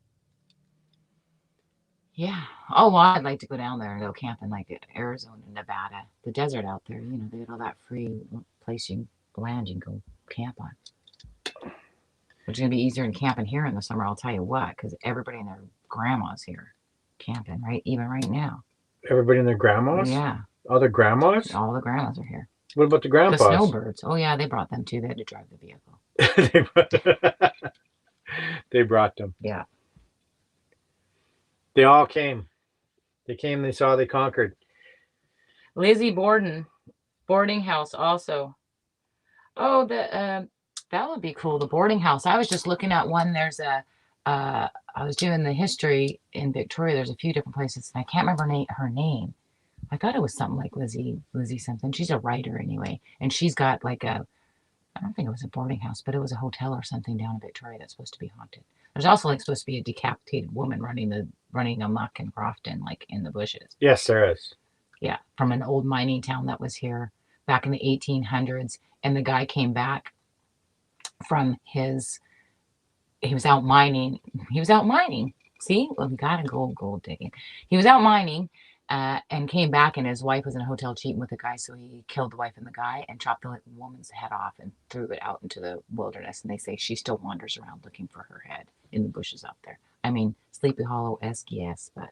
Yeah. Oh, well, I'd like to go down there and go camping like Arizona, Nevada, the desert out there. You know, they got all that free place you can land you can go camp on. Which is going to be easier than camping here in the summer, I'll tell you what, because everybody and their grandma's here camping, right? Even right now. Everybody and their grandmas? Yeah. All the grandmas? All the grandmas are here. What about the grandpas? The snowbirds. Oh, yeah, they brought them too. They had to drive the vehicle. They brought them. Yeah. They all came. They came, they saw, they conquered. Lizzie Borden, boarding house also. Oh, that would be cool. The boarding house. I was just looking at one. There's I was doing the history in Victoria. There's a few different places, and I can't remember her name. I thought it was something like Lizzie something. She's a writer anyway, and she's got like I don't think it was a boarding house, but it was a hotel or something down in Victoria that's supposed to be haunted. There's also like supposed to be a decapitated woman running amok in Crofton, like in the bushes. Yes, there is. Yeah, from an old mining town that was here back in the 1800s, and the guy came back from he was out mining. See, well, we gotta go gold digging. He was out mining and came back, and his wife was in a hotel cheating with a guy, so he killed the wife and the guy and chopped the woman's head off and threw it out into the wilderness. And they say she still wanders around looking for her head in the bushes out there. I mean, Sleepy Hollow-esque, yes, but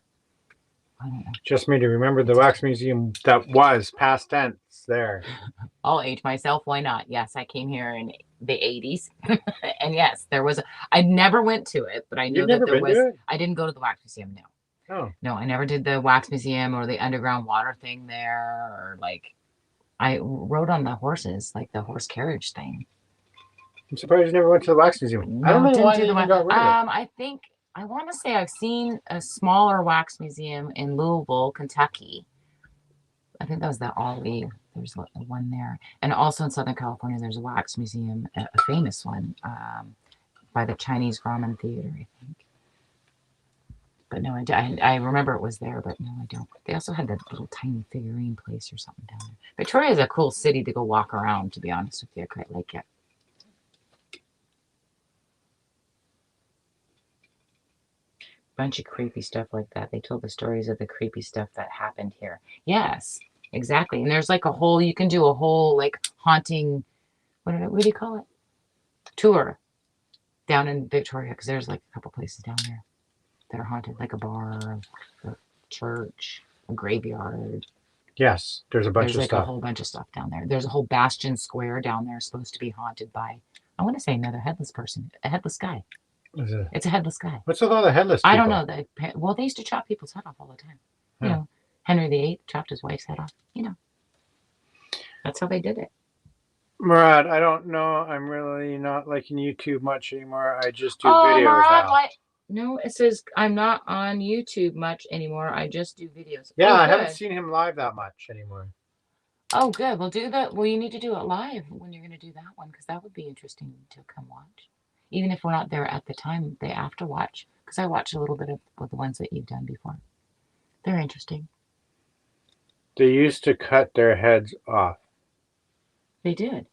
I don't know. Just made to remember the wax museum that was past tense there. I'll age myself. Why not? Yes, I came here in the 80s. And yes, there was I never went to it, but I know that there was. I didn't go to the wax museum, no. Oh. No, I never did the wax museum or the underground water thing there, or like I rode on the horses, like the horse carriage thing. I'm surprised you never went to the wax museum. No, I don't know why do you the got rid of it. I want to say I've seen a smaller wax museum in Louisville, Kentucky. I think that was the Ollie. There's one there. And also in Southern California, there's a wax museum, a famous one, by the Chinese Ramen Theater, I think. But no, I remember it was there, but no, I don't. They also had that little tiny figurine place or something down there. Victoria is a cool city to go walk around, to be honest with you. I quite like it. Bunch of creepy stuff like that. They told the stories of the creepy stuff that happened here. Yes, exactly. And there's like you can do a whole like haunting, what do you call it? Tour down in Victoria, because there's like a couple places down there that are haunted, like a bar, a church, a graveyard. Yes, there's a bunch of stuff. There's like a whole bunch of stuff down there. There's a whole Bastion Square down there supposed to be haunted by, I want to say another headless person, a headless guy. It's a headless guy. What's with all the headless people? I don't know. They used to chop people's head off all the time. You know, Henry VIII chopped his wife's head off. You know, that's how they did it. Murad, I don't know. I'm really not liking YouTube much anymore. I just do videos Murad, now. what? No, it says I'm not on YouTube much anymore. I just do videos. Yeah, I haven't seen him live that much anymore. Oh, good. We'll do that. Well, you need to do it live when you're going to do that one, because that would be interesting to come watch. Even if we're not there at the time, they after watch, because I watched a little bit of the ones that you've done before. They're interesting. They used to cut their heads off. They did.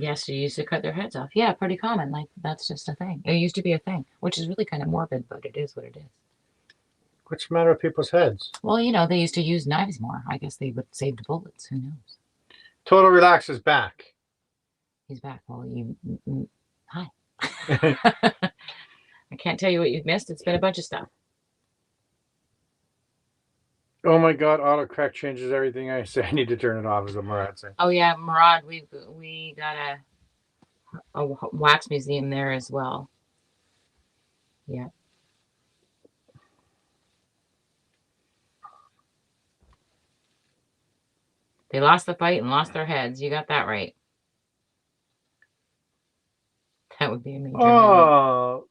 Yes, you used to cut their heads off. Yeah, pretty common. Like that's just a thing. It used to be a thing, which is really kind of morbid, but it is what it is. What's the matter with people's heads? Well, they used to use knives more. I guess they would save the bullets. Who knows? Total Relax is back. He's back. Well, hi. I can't tell you what you've missed. It's been a bunch of stuff. Oh my God, autocorrect changes everything I say. I need to turn it off, is what Murat saying. Oh yeah, Murad, we got a wax museum there as well. Yeah. They lost the fight and lost their heads. You got that right. That would be a major headline. Oh,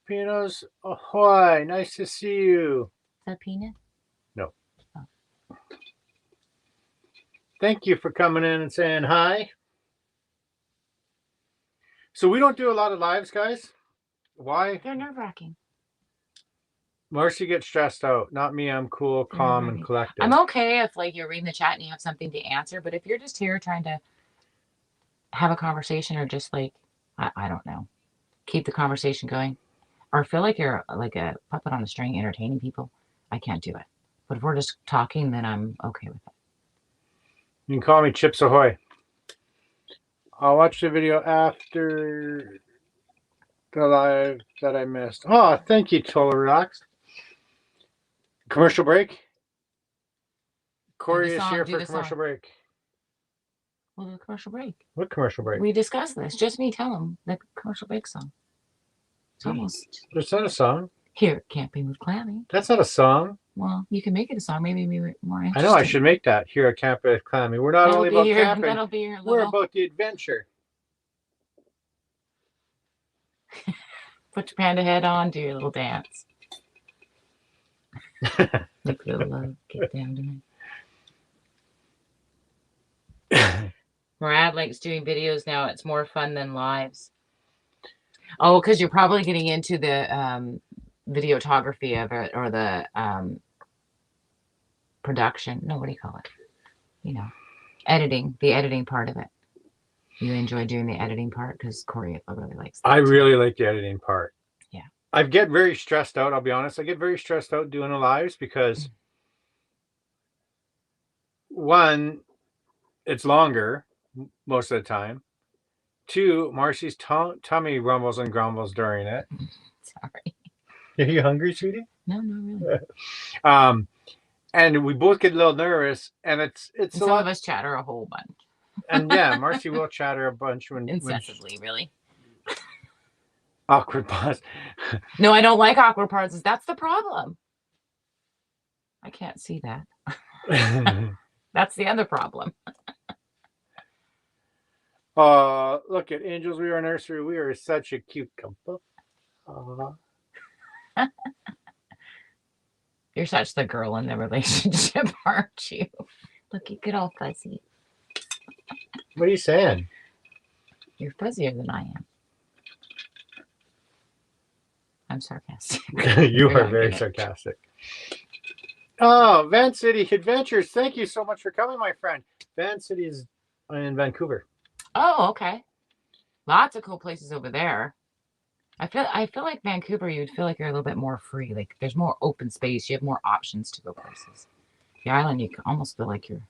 Pinos ahoy! Nice to see you. Is that peanut? No. Oh. Thank you for coming in and saying hi. So we don't do a lot of lives, guys. Why? They're nerve-wracking. Marcy gets stressed out. Not me. I'm cool, calm, and collected. I'm okay if you're reading the chat and you have something to answer, but if you're just here trying to have a conversation or just I don't know, keep the conversation going, or feel like you're like a puppet on a string entertaining people, I can't do it. But if we're just talking, then I'm okay with it. You can call me Chips Ahoy. I'll watch the video after the live that I missed. Oh, thank you, Total Relax. Commercial break. Corey is here for commercial break. Well, the commercial break. What commercial break? We discussed this. Just me tell them the commercial break song. It's almost. It's not a song. Here, Camping with Clammy. That's not a song. Well, you can make it a song. Maybe more interesting. I know I should make that. Here at Camping with Clammy. We're not only about camping. That'll be your little... We're about the adventure. Put your panda head on. Do your little dance. Make a little love. Get down to me. Murad likes doing videos now. It's more fun than lives. Oh, because you're probably getting into the videography of it, or the production. No, what do you call it? Editing. The editing part of it. You enjoy doing the editing part because Corey really likes that. I really like the editing part. Yeah. I get very stressed out. I'll be honest. I get very stressed out doing the lives because one, it's longer most of the time. Two, Marcy's tummy rumbles and grumbles during it. Sorry. Are you hungry, sweetie? No, not really. And we both get a little nervous, and it's some of us chatter a whole bunch. And yeah, Marcy will chatter a bunch incessantly, really. Awkward pause. No, I don't like awkward pauses. That's the problem. I can't see that. That's the other problem. Look at Angels. We are nursery. We are such a cute couple. You're such the girl in the relationship, aren't you? Look, you get all fuzzy. What are you saying? You're fuzzier than I am. I'm sarcastic. You are very sarcastic. Oh, Van City Adventures. Thank you so much for coming, my friend. Van City is in Vancouver. Oh, okay. Lots of cool places over there. I feel like Vancouver, you'd feel like you're a little bit more free. Like there's more open space. You have more options to go places. The island, you can almost feel like you're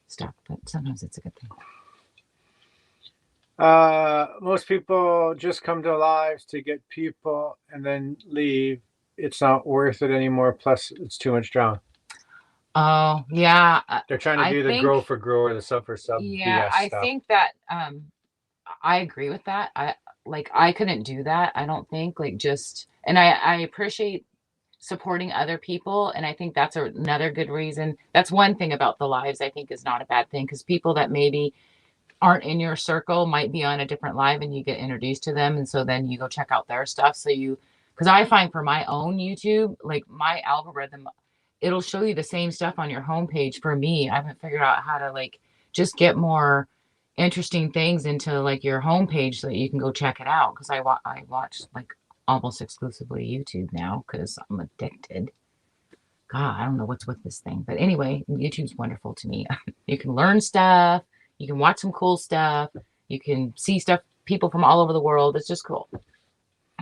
stuck, but sometimes it's a good thing. Most people just come to lives to get people and then leave. It's not worth it anymore. Plus, it's too much drama. Oh, yeah. They're trying to do the grow for grow or the sub for sub. Yeah, BS stuff. think that I agree with that. I couldn't do that. I don't think and I appreciate supporting other people. And I think that's another good reason. That's one thing about the lives I think is not a bad thing, because people that maybe aren't in your circle might be on a different live and you get introduced to them. And so then you go check out their stuff. So because I find for my own YouTube, like my algorithm, it'll show you the same stuff on your homepage. For me, I haven't figured out how to just get more interesting things into your homepage so that you can go check it out. Because I watch almost exclusively YouTube now because I'm addicted. God, I don't know what's with this thing. But anyway, YouTube's wonderful to me. You can learn stuff. You can watch some cool stuff. You can see stuff, people from all over the world. It's just cool.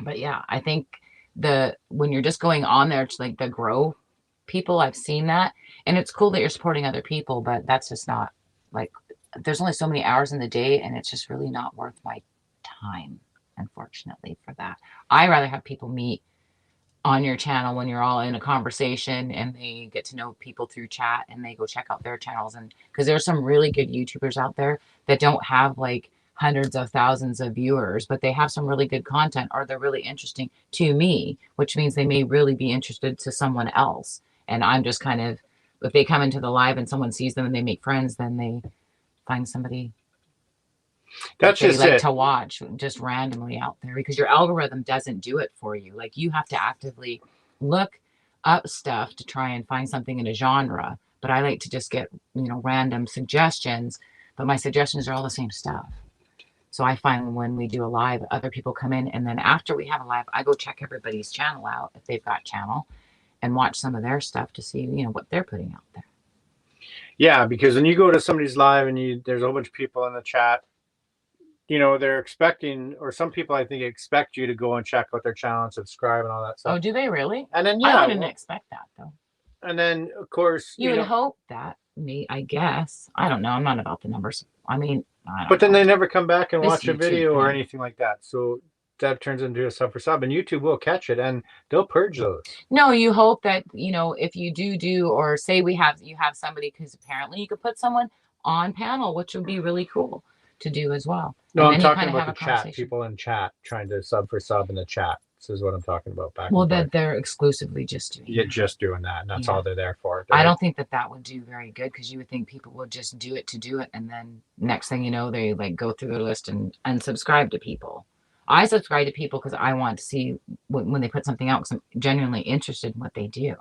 But yeah, I think when you're just going on there to like the grow people, I've seen that. And it's cool that you're supporting other people, but that's just not like, there's only so many hours in the day, and it's just really not worth my time, unfortunately, for that. I rather have people meet on your channel when you're all in a conversation and they get to know people through chat and they go check out their channels. And because there's some really good YouTubers out there that don't have like hundreds of thousands of viewers, but they have some really good content, or they're really interesting to me, which means they may really be interested to someone else. And I'm just kind of, if they come into the live and someone sees them and they make friends, then they find somebody That's they just like it. to watch just randomly out there, because your algorithm doesn't do it for you. Like, you have to actively look up stuff to try and find something in a genre. But I like to just get, random suggestions, but my suggestions are all the same stuff. So I find when we do a live, other people come in, and then after we have a live, I go check everybody's channel out if they've got channel, and watch some of their stuff to see, what they're putting out there. Yeah, because when you go to somebody's live and there's a whole bunch of people in the chat, they're expecting, or some people I think expect you to go and check out their channel and subscribe and all that stuff. Oh, do they really? And then I wouldn't expect that though. And then of course you would hope that, I guess. I don't know. I'm not about the numbers. I mean, I don't but then know. they never come back and This watch a YouTube video or thing. anything like that. So that turns into a sub for sub, and YouTube will catch it and they'll purge those. No, you hope that, if you do, or say you have somebody, because apparently you could put someone on panel, which would be really cool to do as well. No, and I'm then you talking kind of about have the a chat, conversation. people in chat trying to sub for sub in the chat. This is what I'm talking about. Well, that they're exclusively just doing that. Just doing that, and that's all they're there for. I don't think that would do very good, because you would think people would just do it to do it, and then next thing you know, they like go through their list and unsubscribe to people. I subscribe to people because I want to see when they put something out, because I'm genuinely interested in what they do.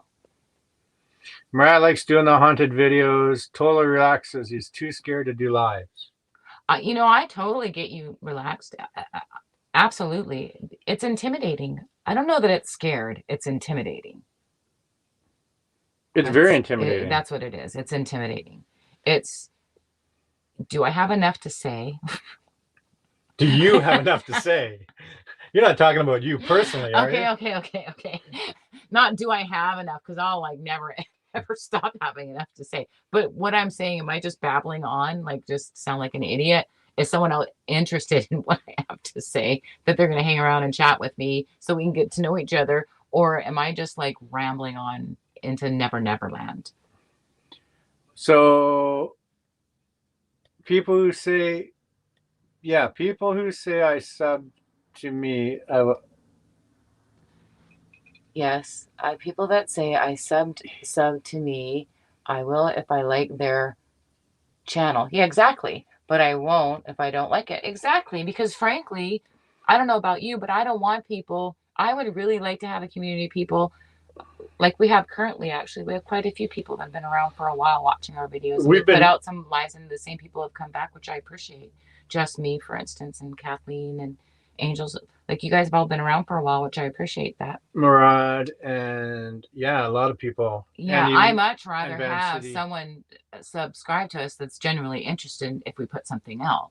Murat likes doing the haunted videos. Totally relaxes. He's too scared to do lives. I totally get you relaxed. Absolutely. It's intimidating. I don't know that it's scared. It's intimidating. It's very intimidating. That's what it is. It's intimidating. Do I have enough to say? Do you have enough to say? You're not talking about you personally, are you? Okay. Not do I have enough, because I'll like never ever stop having enough to say. But what I'm saying, am I just babbling on, like just sound like an idiot? Is someone else interested in what I have to say, that they're going to hang around and chat with me so we can get to know each other? Or am I just like rambling on into Never Never Land? So people who say I sub to me, yes, people that say I sub to me, I will if I like their channel. Yeah, exactly. But I won't if I don't like it. Exactly. Because frankly, I don't know about you, but I don't want people. I would really like to have a community of people like we have currently. Actually, we have quite a few people that have been around for a while watching our videos. We put out some lives, and the same people have come back, which I appreciate. Just me, for instance, and Kathleen and Angels. Like, you guys have all been around for a while, which I appreciate that. Murad, and a lot of people. Yeah, I much rather have someone subscribe to us that's genuinely interested if we put something out,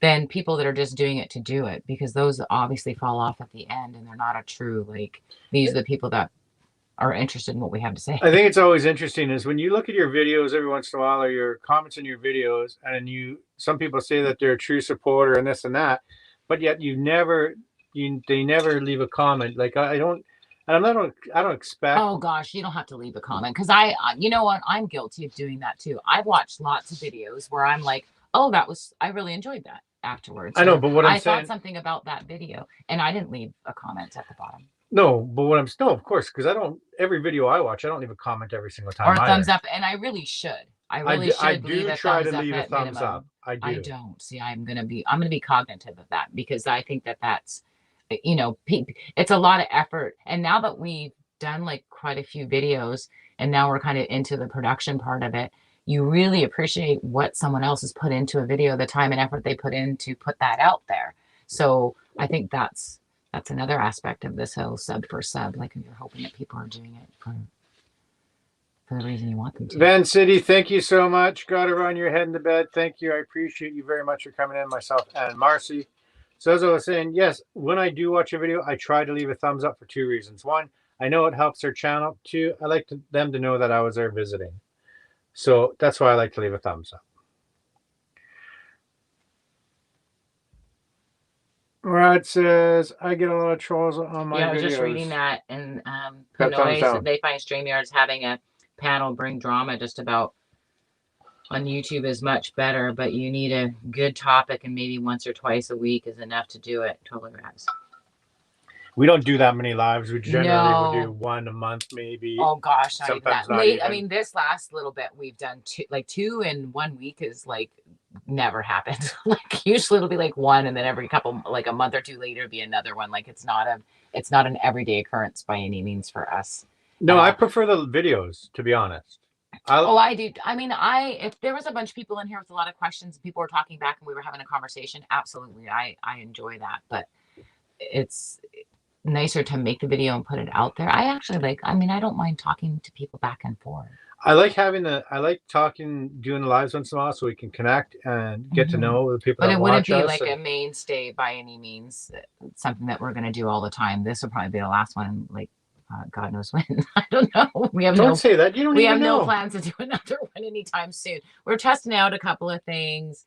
than people that are just doing it to do it, because those obviously fall off at the end, and they're not a true, like, these are the people that are interested in what we have to say. I think it's always interesting is when you look at your videos every once in a while, or your comments in your videos, and some people say that they're a true supporter and this and that, but yet they never leave a comment. Like, I don't expect. Oh gosh, you don't have to leave a comment, because you know what, I'm guilty of doing that too. I've watched lots of videos where I'm like, oh, I really enjoyed that afterwards. I know, but what I thought something about that video, and I didn't leave a comment at the bottom. No, but of course, because every video I watch, I don't leave a comment every single time. Or a thumbs up, and I really should. I do try to leave a thumbs up. I do. I don't. See, I'm gonna be cognitive of that, because I think that's, it's a lot of effort. And now that we've done like quite a few videos, and now we're kind of into the production part of it, you really appreciate what someone else has put into a video, the time and effort they put in to put that out there. So I think that's another aspect of this whole sub for sub. Like, you're hoping that people are doing it for for the reason you want them to. Van City, thank you so much. Got to run your head into bed. Thank you. I appreciate you very much for coming in, myself and Marcy. So as I was saying, yes, when I do watch a video, I try to leave a thumbs up for 2 reasons. 1, I know it helps their channel. 2, I like them to know that I was there visiting. So that's why I like to leave a thumbs up. Rod says, I get a lot of trolls on my videos. Yeah, I was just reading that, and Got thumbs down. they find StreamYard's having a panel bring drama just about on YouTube is much better, but you need a good topic, and maybe once or twice a week is enough to do it. Totally rats. We don't do that many lives. We generally would do No. 1 a month, maybe. Oh gosh, not even Sometimes that. not even. I mean, this last little bit we've done two in 1 week is like never happened. Like usually it'll be like one, and then every couple, like a month or two later, be another one. Like it's not an everyday occurrence by any means for us. No, I prefer the videos, to be honest. I do. I mean, if there was a bunch of people in here with a lot of questions, people were talking back, and we were having a conversation. Absolutely, I enjoy that. But it's nicer to make the video and put it out there. I actually like. I mean, I don't mind talking to people back and forth. I like talking, doing the lives once in a while, so we can connect and get to know the people. But it wouldn't be like a mainstay by any means. Something that we're going to do all the time. This will probably be the last one. Like. God knows when. I don't know. Don't say that. You don't even know. We have no plans to do another one anytime soon. We're testing out a couple of things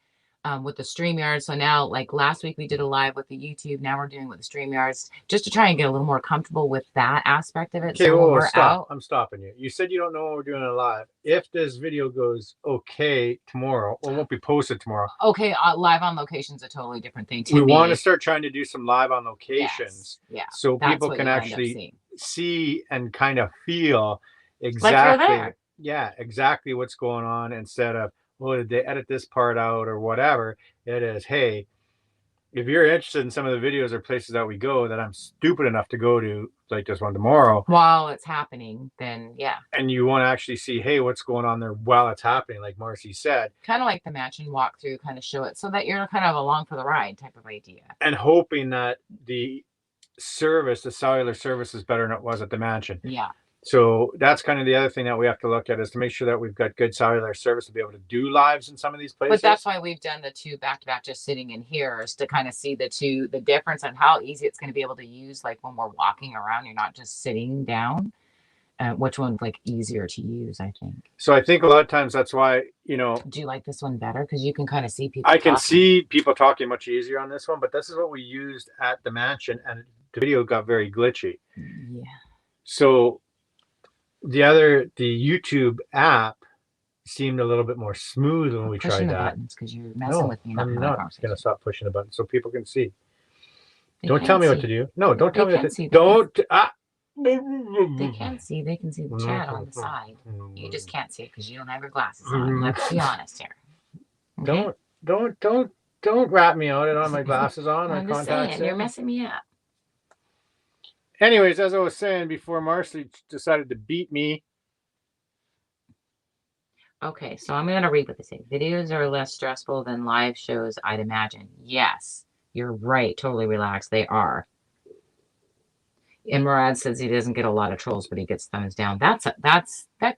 with the StreamYard. So now, like last week, we did a live with the YouTube. Now we're doing with the StreamYards just to try and get a little more comfortable with that aspect of it. Okay, so stop. I'm stopping you. You said you don't know when we're doing a live. If this video goes okay tomorrow, or won't be posted tomorrow. Okay, live on location is a totally different thing. We want to start trying to do some live on locations. Yes. Yeah. So people can actually see and kind of feel exactly exactly what's going on, instead of, well, did they edit this part out or whatever. It is, hey, if you're interested in some of the videos or places that we go that I'm stupid enough to go to, like this one tomorrow, while it's happening, then yeah, and you want to actually see, hey, what's going on there while it's happening, like Marcy said, kind of like the mansion walkthrough, kind of show it so that you're kind of along for the ride type of idea, and hoping that the cellular service is better than it was at the mansion. Yeah. So that's kind of the other thing that we have to look at, is to make sure that we've got good cellular service to be able to do lives in some of these places. But that's why we've done the 2 back-to-back, just sitting in here, is to kind of see the difference and how easy it's going to be able to use, like when we're walking around, you're not just sitting down. Which one's like easier to use, I think. So I think a lot of times that's why, Do you like this one better? Because you can kind of see people can see people talking much easier on this one, but this is what we used at the mansion, and the video got very glitchy. Yeah. So the YouTube app seemed a little bit more smooth when we tried that. Because you're messing with me. I'm not going to stop pushing the button so people can see. Don't tell me what to do. No, don't tell me what to do. Don't. They can see. They can see the chat on the side. You just can't see it because you don't have your glasses on. Let's be honest here. Okay? Don't rat me out. I don't have my glasses on. I'm just saying, you're messing me up. Anyways, as I was saying before, Marcy decided to beat me. Okay, so I'm going to read what they say. Videos are less stressful than live shows, I'd imagine. Yes, you're right. Totally relaxed. They are. And Murad says he doesn't get a lot of trolls, but he gets thumbs down. That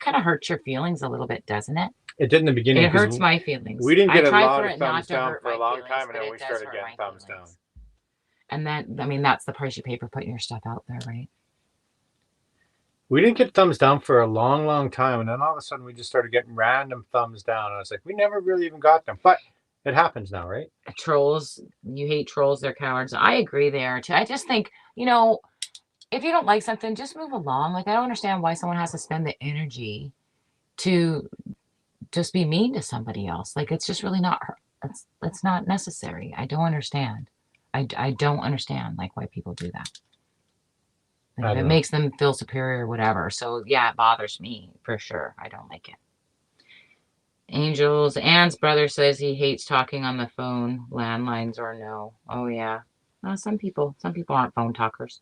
kind of hurts your feelings a little bit, doesn't it? It did in the beginning. It hurts my feelings. We didn't get a lot of thumbs down for a long time, and then we started getting thumbs down. And that's the price you pay for putting your stuff out there, right? We didn't get thumbs down for a long, long time, and then all of a sudden we just started getting random thumbs down. And I was like, we never really even got them, but it happens now, right? Trolls, you hate trolls. They're cowards. I agree there too. I just think, if you don't like something, just move along. Like, I don't understand why someone has to spend the energy to just be mean to somebody else. Like, it's just really not, that's not necessary. I don't understand. I don't understand, like, why people do that. Like, it makes them feel superior or whatever. So, yeah, it bothers me for sure. I don't like it. Angels, Ann's brother says he hates talking on the phone, landlines or no. Oh, yeah. Some people aren't phone talkers.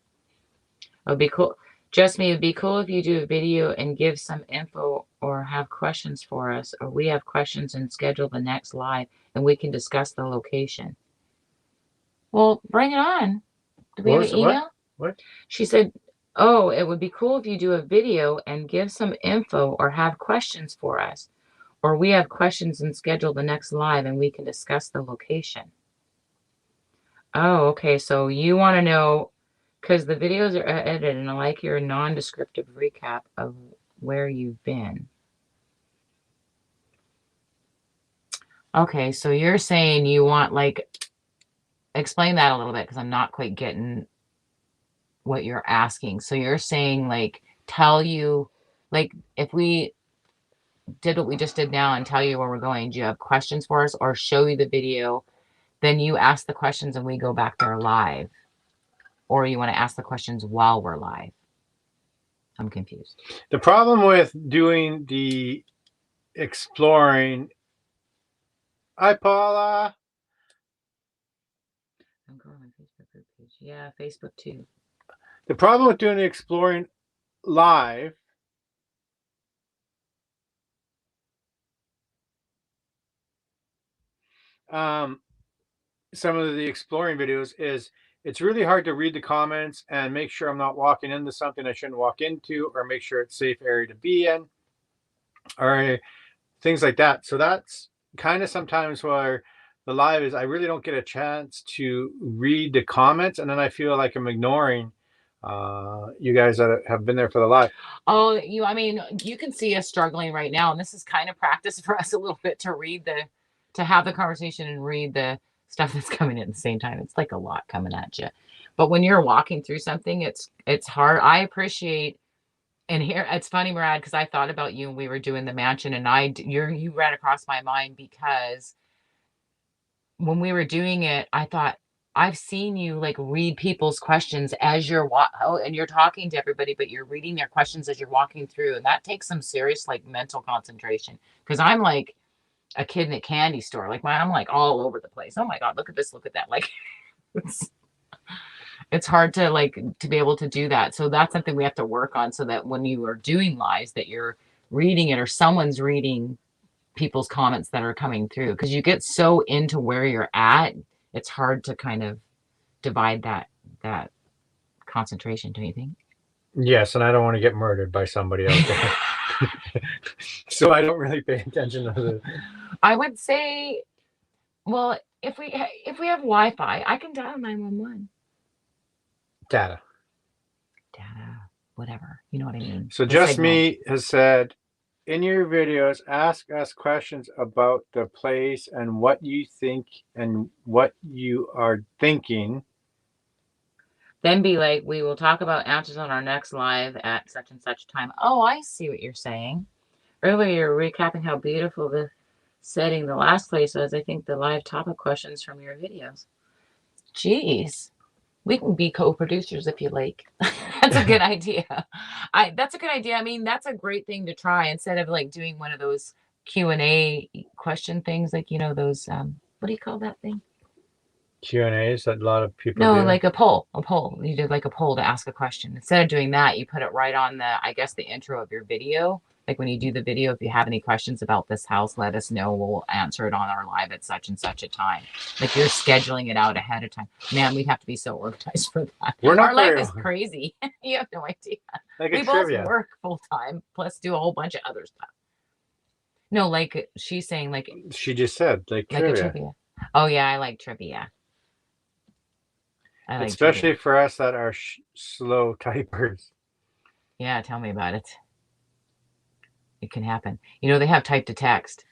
It would be cool. Just me, it would be cool if you do a video and give some info or have questions for us, or we have questions and schedule the next live and we can discuss the location. Well, bring it on. Do we have an email? What? She said, Oh, it would be cool if you do a video and give some info or have questions for us. Or we have questions and schedule the next live and we can discuss the location. Oh, okay. So you want to know, because the videos are edited and I like your non-descriptive recap of where you've been. Okay, so you're saying you want, like, explain that a little bit because I'm not quite getting what you're asking. So you're saying, like, tell you, like, if we did what we just did now and tell you where we're going, do you have questions for us, or show you the video, then you ask the questions and we go back there live? Or you want to ask the questions while we're live? I'm confused. The problem with doing the exploring, hi Paula. I'm going on my Facebook group page. Yeah, Facebook too. The problem with doing the exploring live some of the exploring videos is it's really hard to read the comments and make sure I'm not walking into something I shouldn't walk into, or make sure it's a safe area to be in, or things like that. So that's kind of sometimes where the live is, I really don't get a chance to read the comments, and then I feel like I'm ignoring you guys that have been there for the live. Oh, I mean, you can see us struggling right now, and this is kind of practice for us a little bit to have the conversation and read the stuff that's coming in at the same time. It's like a lot coming at you. But when you're walking through something, it's hard. I appreciate, and here it's funny, Murad, because I thought about you when we were doing the mansion, and you ran across my mind because when we were doing it, I thought, I've seen you like read people's questions as and you're talking to everybody, but you're reading their questions as you're walking through. And that takes some serious like mental concentration. Cause I'm like a kid in a candy store. Like I'm like all over the place. Oh my God, look at this, look at that. Like it's, it's hard to like to be able to do that. So that's something we have to work on so that when you are doing lives that you're reading it or someone's reading people's comments that are coming through, because you get so into where you're at, it's hard to kind of divide that concentration, don't you think? Yes, and I don't want to get murdered by somebody out there. So I don't really pay attention to the. I would say, well, if we have Wi-Fi, I can dial 911. Data, Whatever, you know what I mean. so Just Me has said, in your videos, ask us questions about the place and what you think and what you are thinking. Then be like, we will talk about answers on our next live at such and such time. Oh, I see what you're saying. Earlier, you were recapping how beautiful the setting the last place was. I think the live topic questions from your videos. Jeez, we can be co-producers if you like. That's a good idea. That's a good idea. I mean, that's a great thing to try instead of like doing one of those Q&A question things, like, you know, those what do you call that thing? Q&As that a lot of people No, do. like a poll. You did like a poll to ask a question. Instead of doing that, you put it right on I guess, the intro of your video. Like when you do the video, if you have any questions about this house, let us know. We'll answer it on our live at such and such a time. Like you're scheduling it out ahead of time. Man, we'd have to be so organized for that. We're not Our life is crazy. You have no idea. Like we both work full time, plus do a whole bunch of other stuff. No, like she's saying, like she just said, like trivia. A trivia. Oh yeah, I like trivia. Especially for us that are slow typers. Yeah, tell me about it. It can happen. You know, they have type to text.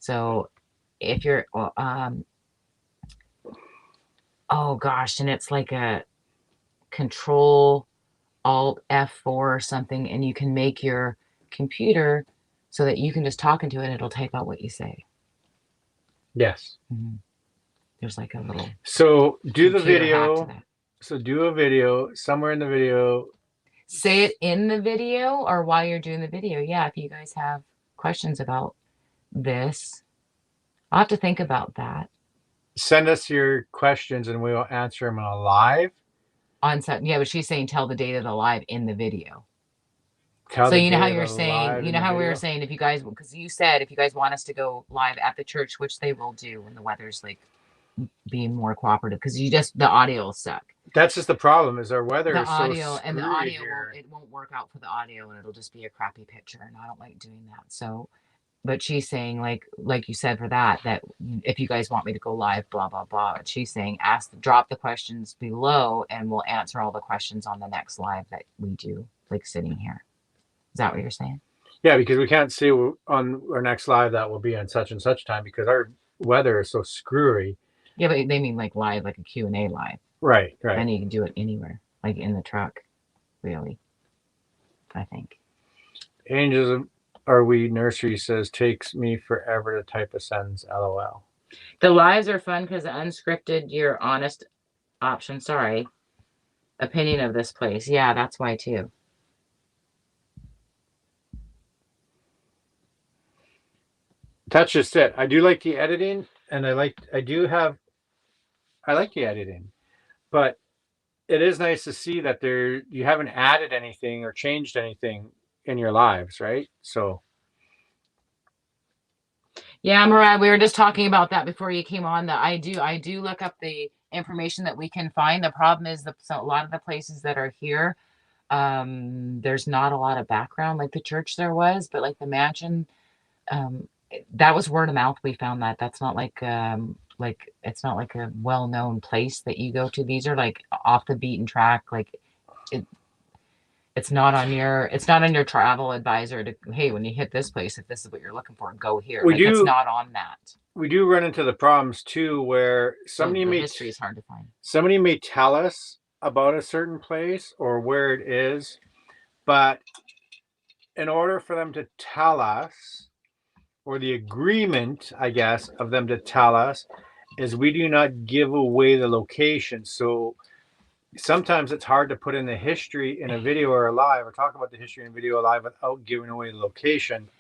So if you're, oh gosh, and it's like a Control Alt F4 or something, and you can make your computer so that you can just talk into it and it'll type out what you say. Yes. Mm-hmm. There's like a little. So do the video. So do a video somewhere in the video. Say it in the video or while you're doing the video. Yeah, if you guys have questions about this, I'll have to think about that. Send us your questions and we will answer them on a live. Yeah, but she's saying tell the date of the live in the video. So you know how you're saying, you know how we were saying, if you guys, because you said if you guys want us to go live at the church, which they will do when the weather's like being more cooperative, because the audio will suck. That's just the problem, is our weather The is so audio and the screwy audio here. won't work out for the audio, and it'll just be a crappy picture, and I don't like doing that. So, but she's saying like you said for that if you guys want me to go live, blah blah blah. She's saying drop the questions below, and we'll answer all the questions on the next live that we do, like sitting here. Is that what you're saying? Yeah, because we can't see on our next live that will be on such and such time because our weather is so screwy. Yeah, but they mean like live, like a Q&A live. Right. Then you can do it anywhere, like in the truck, really, I think. Angels of Are We Nursery says, takes me forever to type a sentence, LOL. The lives are fun because unscripted, your honest option, opinion of this place. Yeah, that's why too. That's just it. I do like the editing, and I like the editing, but it is nice to see that you haven't added anything or changed anything in your lives, right? So yeah, Murad, we were just talking about that before you came on. That I do look up the information that we can find. The problem is a lot of the places that are here, there's not a lot of background like the church there was, but like the mansion, that was word of mouth. We found that that's not like it's not like a well-known place that you go to. These are like off the beaten track. Like it, it's not on your travel advisor to, hey, when you hit this place, if this is what you're looking for, go here. It's not on that. We do run into the problems too, where history is hard to find. Somebody may tell us about a certain place or where it is, but in order for them to tell us, or the agreement, I guess, of them to tell us, is we do not give away the location. So sometimes it's hard to put in the history in a video or a live, or talk about the history in a video or live without giving away the location,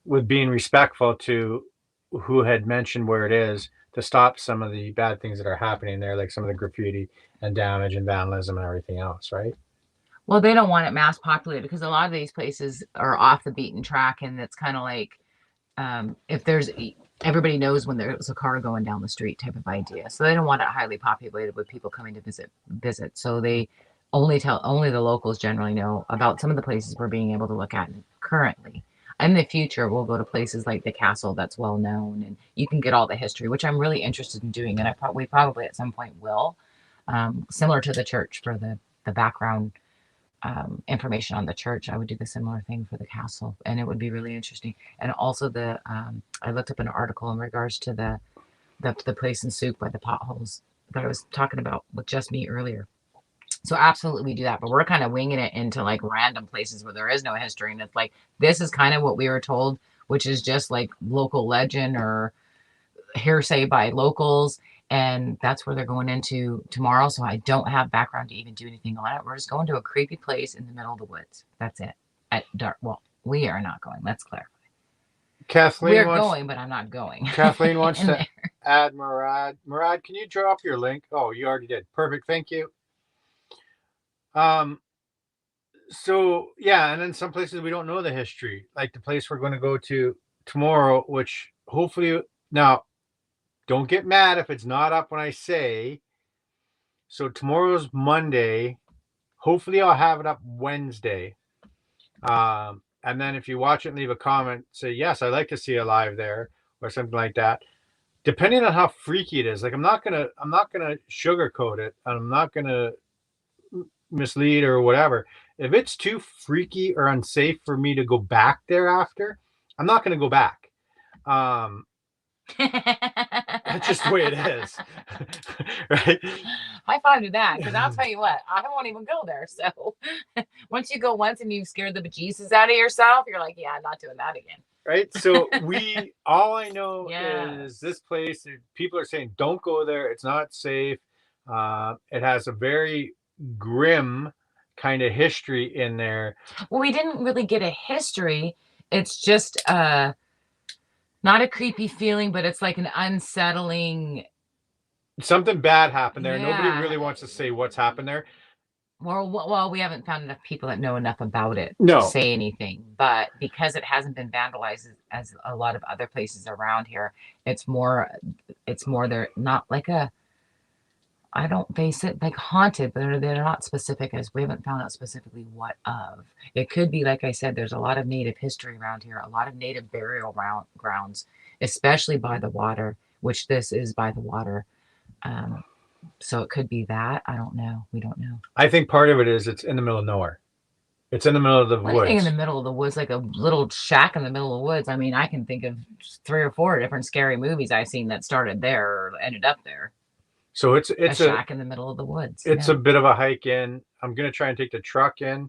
with being respectful to who had mentioned where it is, to stop some of the bad things that are happening there, like some of the graffiti and damage and vandalism and everything else, right? Well, they don't want it mass populated because a lot of these places are off the beaten track, and it's kind of like if there's everybody knows when there's a car going down the street type of idea. So they don't want it highly populated with people coming to visit. So they only the locals generally know about some of the places we're being able to look at currently. In the future, we'll go to places like the castle that's well known, and you can get all the history, which I'm really interested in doing, and we probably at some point will, similar to the church for the background information on the church. I would do the similar thing for the castle, and it would be really interesting. And also I looked up an article in regards to the place in Souk by the potholes that I was talking about with just me earlier. So absolutely we do that, but we're kind of winging it into like random places where there is no history, and it's like this is kind of what we were told, which is just like local legend or hearsay by locals. And that's where they're going into tomorrow. So I don't have background to even do anything on it. We're just going to a creepy place in the middle of the woods. That's it. At dark. Well, we are not going. Let's clarify. We're going, but I'm not going. Kathleen wants to add Murad. Murad, can you drop your link? Oh, you already did. Perfect. Thank you. So yeah, and then some places we don't know the history, like the place we're going to go to tomorrow, which hopefully, now don't get mad if it's not up when I say. So tomorrow's Monday. Hopefully I'll have it up Wednesday. And then if you watch it and leave a comment, say, yes, I'd like to see a live there or something like that. Depending on how freaky it is. Like I'm not gonna sugarcoat it, and I'm not gonna mislead or whatever. If it's too freaky or unsafe for me to go back there after, I'm not gonna go back. That's just the way it is. Right? High five to that, because I'll tell you what, I won't even go there. So once you go once and you've scared the bejesus out of yourself, you're like, yeah, I'm not doing that again. Right? So all I know is this place, people are saying, don't go there. It's not safe. It has a very grim kind of history in there. Well, we didn't really get a history. It's just not a creepy feeling, but it's like an unsettling. Something bad happened there. Yeah. Nobody really wants to say what's happened there. Well, we haven't found enough people that know enough about it to say anything. But because it hasn't been vandalized as a lot of other places around here, it's more they're not like a, I don't base it like haunted, but they're not specific as we haven't found out specifically what of. It could be, like I said, there's a lot of native history around here, a lot of native burial grounds, especially by the water, which this is by the water. Um, so it could be that. I don't know. We don't know. I think part of it is it's in the middle of nowhere. It's in the middle of the What do you think in the woods. middle of the woods, like a little shack in the middle of the woods? I mean, I can think of 3 or 4 different scary movies I've seen that started there or ended up there. So A shack in the middle of the woods. it's Yeah. a bit of a hike in. I'm gonna try and take the truck in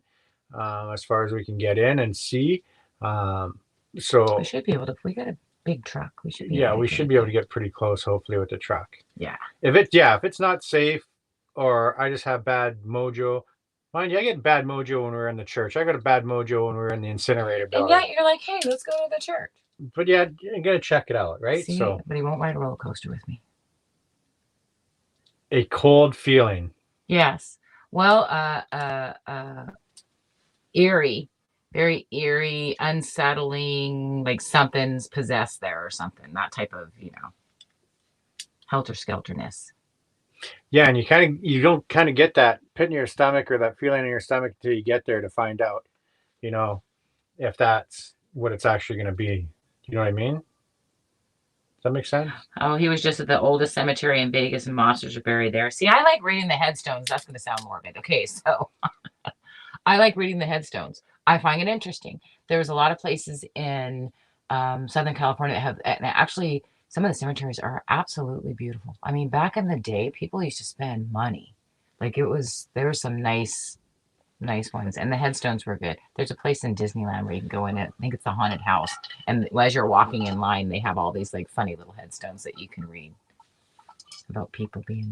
as far as we can get in and see. Um, so We should be able to. If we got a big truck, we should be yeah, able to we get should it be able to there. get pretty close, hopefully, with the truck. Yeah. If it's not safe, or I just have bad mojo. Mind you, I get bad mojo when we're in the church. I got a bad mojo when we're in the incinerator And building. yet you're like, hey, let's go to the church. But yeah, you gotta check it out, right? See, So but he won't ride a roller coaster with me. a cold feeling. Yes. Well, eerie, very eerie, unsettling, like something's possessed there or something. That type of, helter skelterness. Yeah, and you don't kind of get that pit in your stomach or that feeling in your stomach until you get there to find out, you know, if that's what it's actually going to be. You know what I mean? Does that make sense? Oh, he was just at the oldest cemetery in Vegas, and monsters are buried there. See, I like reading the headstones. That's going to sound morbid. Okay, so I like reading the headstones. I find it interesting. There's a lot of places in Southern California that have, and actually, some of the cemeteries are absolutely beautiful. I mean, back in the day, people used to spend money. Like there were some nice ones, and the headstones were good. There's a place in Disneyland where you can go in it. I think it's the haunted house, and as you're walking in line, they have all these like funny little headstones that you can read about people being,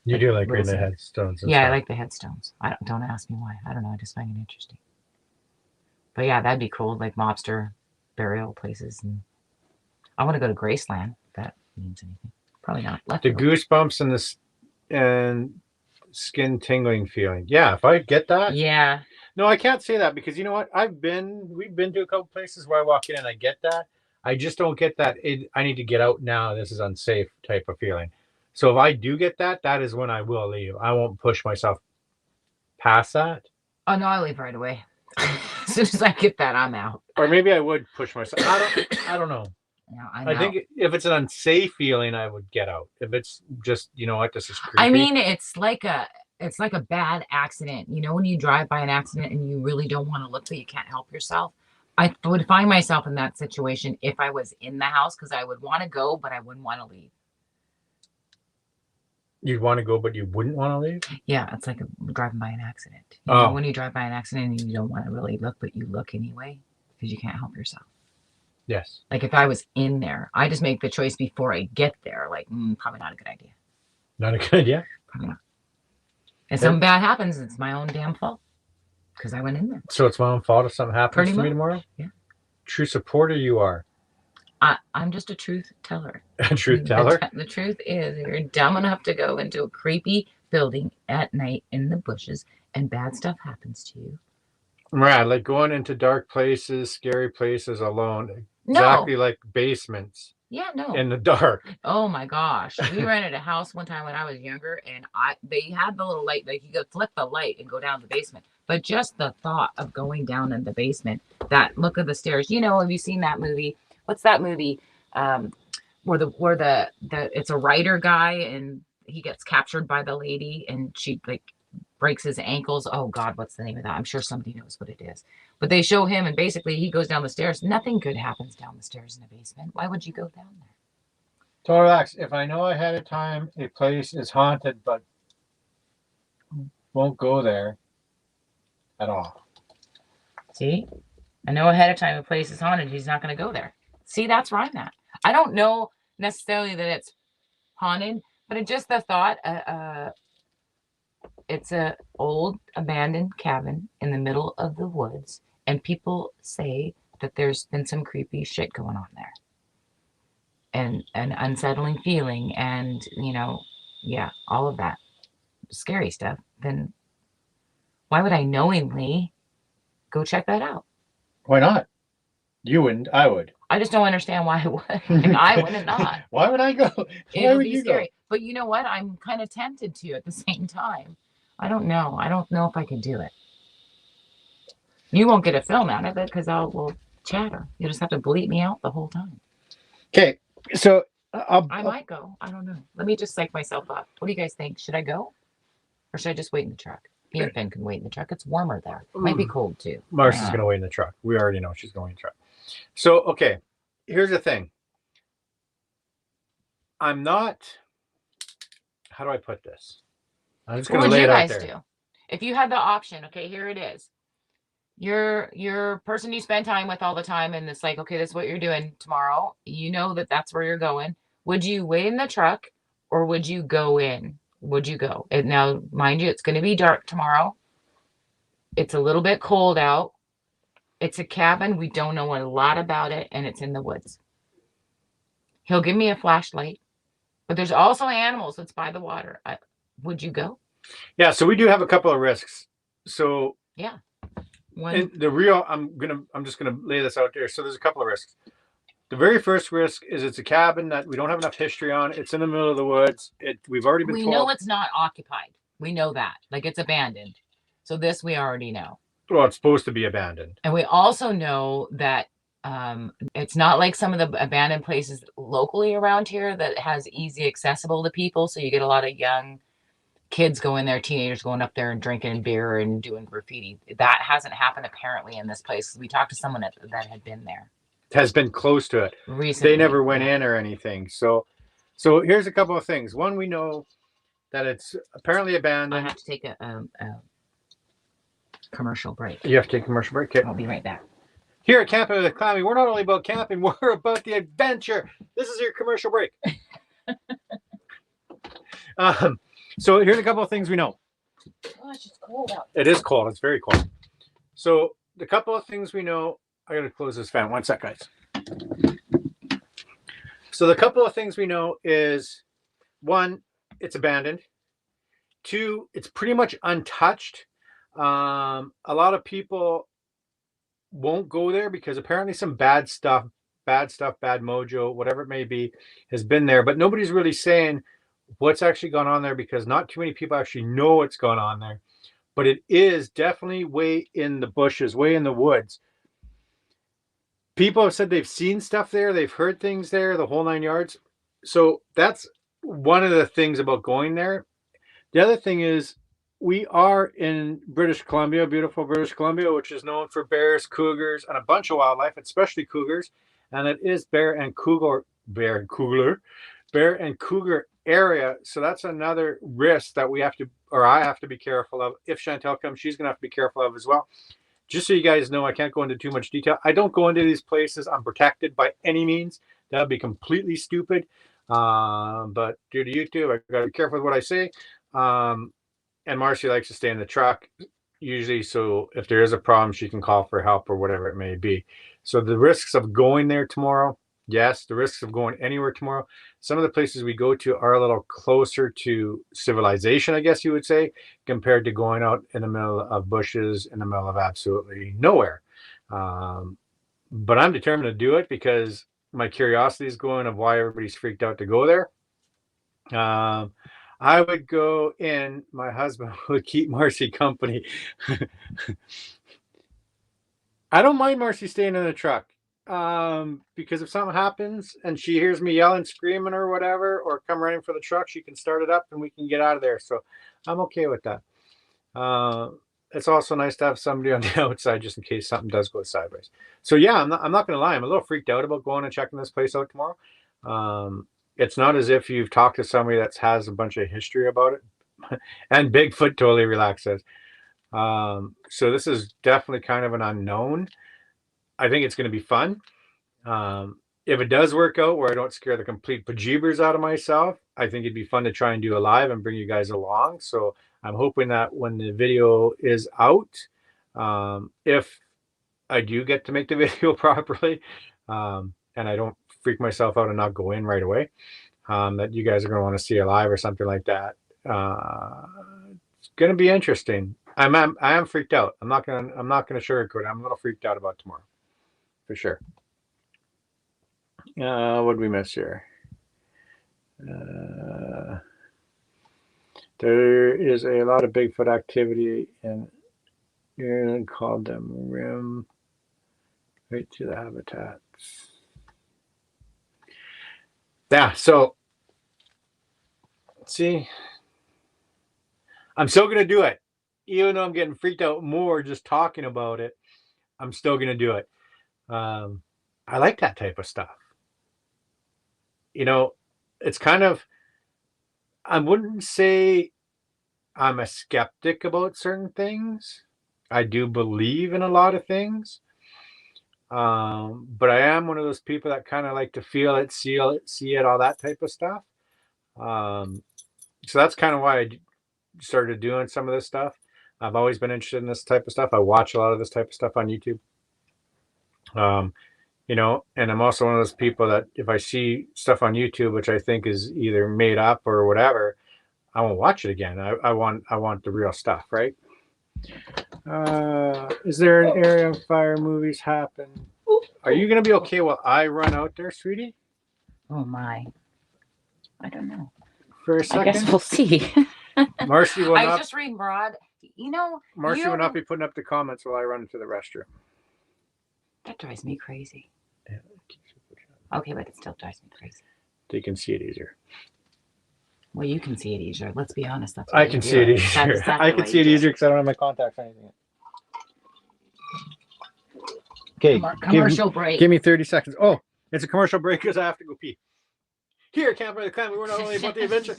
You like do like reading little the scenes. headstones and Yeah, I stuff. like the headstones. Don't ask me why. I don't know. I just find it interesting. But yeah, that'd be cool. Like mobster burial places, and I want to go to Graceland. If that means anything. Probably not. Left The field. goosebumps and and skin tingling feeling. Yeah, if I get that. Yeah. No, I can't say that because you know what? We've been to a couple places where I walk in and I get that. I just don't get that. I need to get out now. This is unsafe type of feeling. So if I do get that, that is when I will leave. I won't push myself past that. Oh no, I leave right away. As soon as I get that, I'm out. Or maybe I would push myself. I don't know. No, I'm I out. think if it's an unsafe feeling, I would get out. If it's just, you know what, this is creepy. I mean, it's like a bad accident. You know, when you drive by an accident and you really don't want to look, but you can't help yourself. I would find myself in that situation if I was in the house because I would want to go, but I wouldn't want to leave. You'd want to go, but you wouldn't want to leave? Yeah, it's like driving by an accident. You Oh. know, when you drive by an accident and you don't want to really look, but you look anyway because you can't help yourself. Yes. Like if I was in there, I just make the choice before I get there. Like, probably not a good idea. Not a good idea? Probably not. If something bad happens, it's my own damn fault because I went in there. So it's my own fault if something happens Pretty to me much. tomorrow? Yeah. True supporter you are. I'm just a truth teller. A truth teller? The truth is, if you're dumb enough to go into a creepy building at night in the bushes and bad stuff happens to you. Right, like going into dark places, scary places alone. No. Exactly like basements. Yeah, no. In the dark. Oh my gosh. We rented a house one time when I was younger, and they had the little light, like you could flip the light and go down the basement. But just the thought of going down in the basement, that look of the stairs. You know, have you seen that movie? What's that movie? Where it's a writer guy and he gets captured by the lady and she like breaks his ankles. Oh God, what's the name of that? I'm sure somebody knows what it is. But they show him and basically he goes down the stairs. Nothing good happens down the stairs in the basement. Why would you go down there? So relax. If I know ahead of time a place is haunted, but won't go there at all. See? I know ahead of time a place is haunted. He's not going to go there. See, that's where I'm at. I don't know necessarily that it's haunted, but it's just the thought. It's a old abandoned cabin in the middle of the woods, and people say that there's been some creepy shit going on there, and an unsettling feeling, and yeah, all of that scary stuff. Then why would I knowingly go check that out? Why not? You wouldn't. I would. I just don't understand why I would. Like, I wouldn't not. Why would I go? Why It would would be you scary. go? But you know what? I'm kind of tempted to at the same time. I don't know. I don't know if I could do it. You won't get a film out of it because we'll chatter. You'll just have to bleep me out the whole time. Okay, so I might go. I don't know. Let me just psych myself up. What do you guys think? Should I go? Or should I just wait in the truck? Me and Finn can wait in the truck. It's warmer there. Might be cold too. Marcy's going to wait in the truck. We already know she's going in the truck. So, okay, here's the thing. I'm not, how do I put this? I'm just going to lay it out there. What would you guys do? If you had the option, okay, here it is. Your person you spend time with all the time, and it's like, okay, this is what you're doing tomorrow. You know that that's where you're going. Would you wait in the truck or would you go in? Would you go? And now, mind you, it's going to be dark tomorrow. It's a little bit cold out. It's a cabin. We don't know a lot about it, and it's in the woods. He'll give me a flashlight, but there's also animals that's by the water. Would you go? Yeah, so we do have a couple of risks. So yeah. I'm just gonna lay this out there. So there's a couple of risks. The very first risk is it's a cabin that we don't have enough history on. It's in the middle of the woods. We've already been told. We know it's not occupied. We know that. Like, it's abandoned. So this we already know. Well, it's supposed to be abandoned. And we also know that it's not like some of the abandoned places locally around here that has easy accessible to people. So you get a lot of young kids going there, teenagers going up there and drinking beer and doing graffiti. That hasn't happened apparently in this place. We talked to someone that had been there. Has been close to it recently. They never went in or anything. So here's a couple of things. One, we know that it's apparently abandoned. I have to take a commercial break. You have to take a commercial break. Okay. I'll be right back. Here at Camping with Clammy, we're not only about camping, we're about the adventure. This is your commercial break. So here's a couple of things we know. Oh, it's just cold out. It is cold. It's very cold. So the couple of things we know. I got to close this fan. One sec, guys. So the couple of things we know is, one, it's abandoned. Two, it's pretty much untouched. A lot of people won't go there because apparently some bad stuff, bad mojo, whatever it may be, has been there. But nobody's really saying what's actually gone on there because not too many people actually know what's gone on there. But it is definitely way in the bushes, way in the woods. People have said they've seen stuff there. They've heard things there, the whole 9 yards. So that's one of the things about going there. The other thing is we are in British Columbia, beautiful British Columbia, which is known for bears, cougars, and a bunch of wildlife, especially cougars. And it is bear and cougar area. So that's another risk that we have to, or I have to be careful of. If Chantel comes, she's going to have to be careful of as well. Just so you guys know, I can't go into too much detail. I don't go into these places. I'm protected by any means. That would be completely stupid. But due to YouTube, I got to be careful with what I say. And Marcy likes to stay in the truck usually. So if there is a problem, she can call for help or whatever it may be. So the risks of going there tomorrow, yes. The risks of going anywhere tomorrow. Some of the places we go to are a little closer to civilization, I guess you would say, compared to going out in the middle of bushes in the middle of absolutely nowhere. But I'm determined to do it because my curiosity is going of why everybody's freaked out to go there. I would go in. My husband would keep Marcy company. I don't mind Marcy staying in the truck. Because if something happens and she hears me yelling, screaming or whatever, or come running for the truck, she can start it up and we can get out of there. So I'm okay with that. It's also nice to have somebody on the outside just in case something does go sideways. So yeah, I'm not going to lie. I'm a little freaked out about going and checking this place out tomorrow. It's not as if you've talked to somebody that has a bunch of history about it. And Bigfoot totally relaxes. So this is definitely kind of an unknown. I think it's going to be fun. If it does work out where I don't scare the complete bejeebers out of myself, I think it'd be fun to try and do a live and bring you guys along. So I'm hoping that when the video is out, if I do get to make the video properly, and I don't freak myself out and not go in right away, that you guys are going to want to see a live or something like that. It's going to be interesting. I am freaked out. I'm not going to sugarcoat it. I'm a little freaked out about tomorrow. for sure. What did we miss here? There is a lot of Bigfoot activity in Ireland called them rim right to the habitats. Yeah, so see, I'm still gonna do it. Even though I'm getting freaked out more just talking about it, I'm still gonna do it. I like that type of stuff. You know, it's kind of, I wouldn't say I'm a skeptic about certain things. I do believe in a lot of things. But I am one of those people that kind of like to feel it, see it, all that type of stuff. So that's kind of why I started doing some of this stuff. I've always been interested in this type of stuff. I watch a lot of this type of stuff on YouTube. You know, and I'm also one of those people that if I see stuff on YouTube, which I think is either made up or whatever, I won't watch it again. I want the real stuff, right? Is there an area of fire movies happen? Are you gonna be okay while I run out there, sweetie? Oh my. I don't know. For a I second. guess we'll see. Marcy will I was not. just reading Rod. You know, Marcy will not be putting up the comments while I run to the restroom. that drives me crazy. Yeah. Okay, but it still drives me crazy. They can see it easier. Well, you can see it easier. Let's be honest. That's I can see it easier. Exactly I can see it easier because I don't have my contacts or anything. Okay. Commercial break. Give me 30 seconds. Oh, it's a commercial break because I have to go pee. Here, Camp by the Clammy, we're not only about the adventure.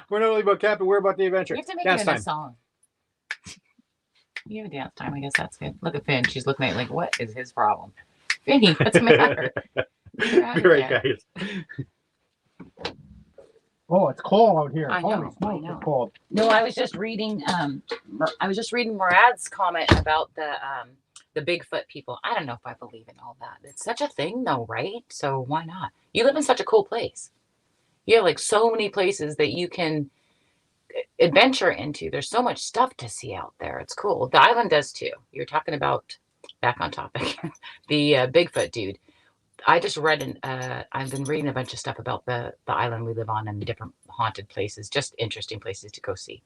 We're not only about camping, we're about the adventure. You have to make it in a song. You have a dance time. I guess that's good. Look at Finn. She's looking at it like, what is his problem? Finny, what's the matter? Be right, guys. Oh, it's cold out here. I know, Holy smokes, it's cold. No, I was just reading. I was just reading Murad's comment about the Bigfoot people. I don't know if I believe in all that. It's such a thing, though, right? So why not? You live in such a cool place. You have like so many places that you can adventure into. There's so much stuff to see out there. It's cool. The island does too. You're talking about, back on topic, the Bigfoot dude. I just read I've been reading a bunch of stuff about the island we live on and the different haunted places, just interesting places to go see.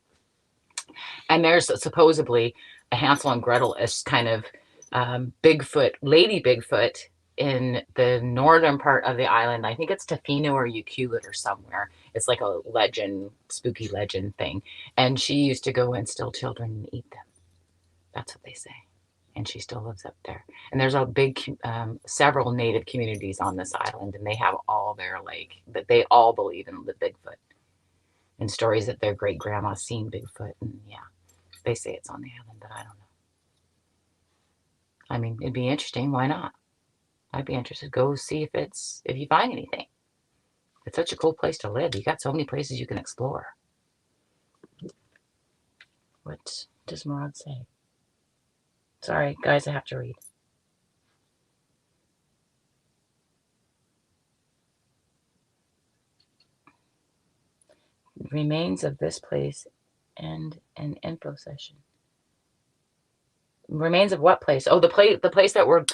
And there's supposedly a Hansel and Gretel as kind of Bigfoot, Lady Bigfoot in the northern part of the island. I think it's Tofino or Ukiuit or somewhere. It's like a legend, spooky legend thing. And she used to go and steal children and eat them. That's what they say. And she still lives up there. And there's a big, several native communities on this island, and they have all their that they all believe in the Bigfoot and stories that their great grandma seen Bigfoot. And yeah, they say it's on the island, but I don't know. I mean, it'd be interesting. Why not? I'd be interested. Go see if you find anything. It's such a cool place to live. You got so many places you can explore. What does Murad say? Sorry, guys, I have to read. Remains of this place and an info session. Remains of what place? Oh, the place that let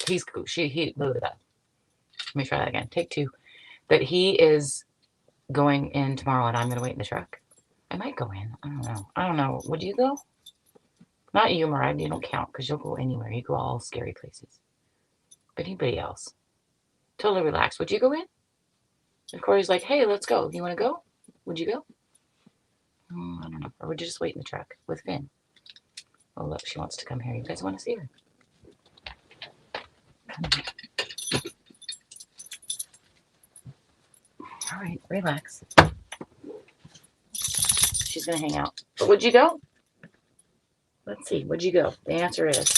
me try that again. Take two. That he is going in tomorrow and I'm going to wait in the truck. I might go in. I don't know. Would you go? Not you, Murad. You don't count because you'll go anywhere. You go all scary places. But anybody else? Totally relaxed. Would you go in? And Corey's like, hey, let's go. You want to go? Would you go? I don't know. Or would you just wait in the truck with Finn? Oh, look, she wants to come here. You guys want to see her? All right, relax. She's going to hang out. But would you go? Let's see. Would you go? The answer is.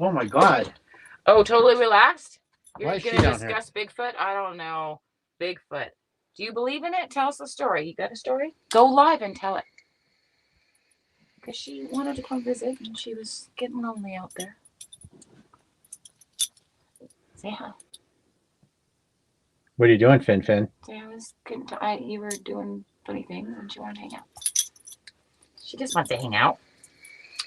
Oh my God. Oh, totally relaxed? You're Why going is she to down discuss Bigfoot? I don't know. Bigfoot. Do you believe in it? Tell us the story. You got a story? Go live and tell it. Because she wanted to come visit and she was getting lonely out there. Say hi. What are you doing, Finn? Say I was getting you were doing funny things and she wanted to hang out. She just wants to hang out.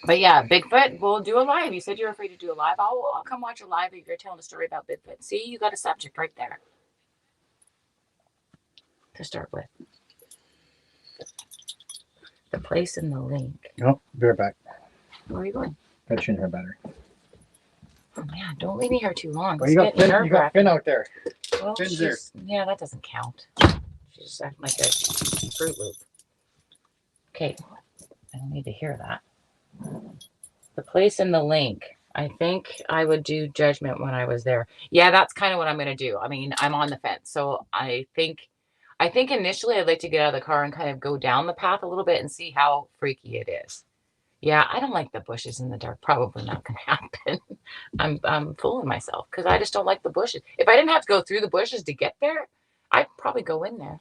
But yeah, Bigfoot, we'll do a live. You said you're afraid to do a live. I'll come watch a live if you're telling a story about Bigfoot. See, you got a subject right there to start with. The place and the link. Oh, be right back. Where are you going? Got you in here better. Oh man, don't leave me here too long. Well, you got Finn out there. Well, Finn's there. Yeah, that doesn't count. She's just acting like a Fruit Loop. Okay, I don't need to hear that. The place and the link. I think I would do Judgment when I was there. Yeah, that's kind of what I'm going to do. I mean, I'm on the fence. So I think initially I'd like to get out of the car and kind of go down the path a little bit and see how freaky it is. Yeah, I don't like the bushes in the dark. Probably not going to happen. I'm fooling myself because I just don't like the bushes. If I didn't have to go through the bushes to get there, I'd probably go in there.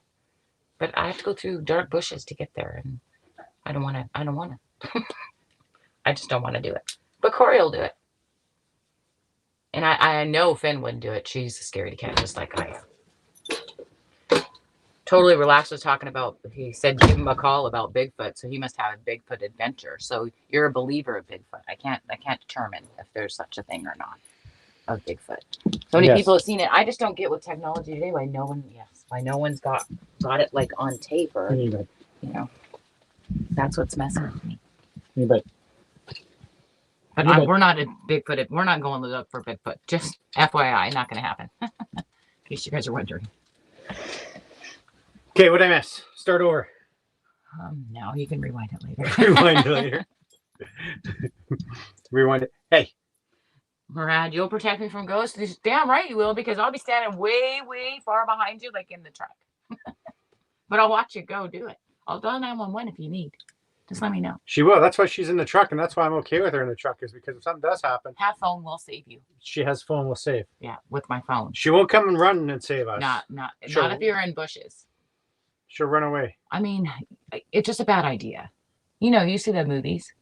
But I have to go through dark bushes to get there, and I don't want to. I just don't want to do it. But Corey will do it. And I know Finn wouldn't do it. She's a scaredy cat, just like I am. Totally Relaxed was talking about, he said give him a call about Bigfoot, so he must have a Bigfoot adventure. So you're a believer of Bigfoot. I can't determine if there's such a thing or not of Bigfoot. So many people have seen it. I just don't get with technology today why no one's got it like on tape or you know. That's what's messing with me. But we're not a Bigfoot. We're not going to look for Bigfoot. Just FYI, not going to happen. In case you guys are wondering. Okay, what'd I miss? Start over. No, you can rewind it later. Rewind it later. Rewind it. Hey. Murad, you'll protect me from ghosts? Damn right you will, because I'll be standing way, way far behind you, like in the truck. But I'll watch you go do it. I'll dial 911 if you need. Just let me know. She will. That's why she's in the truck, and that's why I'm okay with her in the truck, is because if something does happen, have phone will save you. She has phone will save. Yeah, with my phone. She won't come and run and save us. Not if you're in bushes. She'll run away. I mean, it's just a bad idea. You see the movies.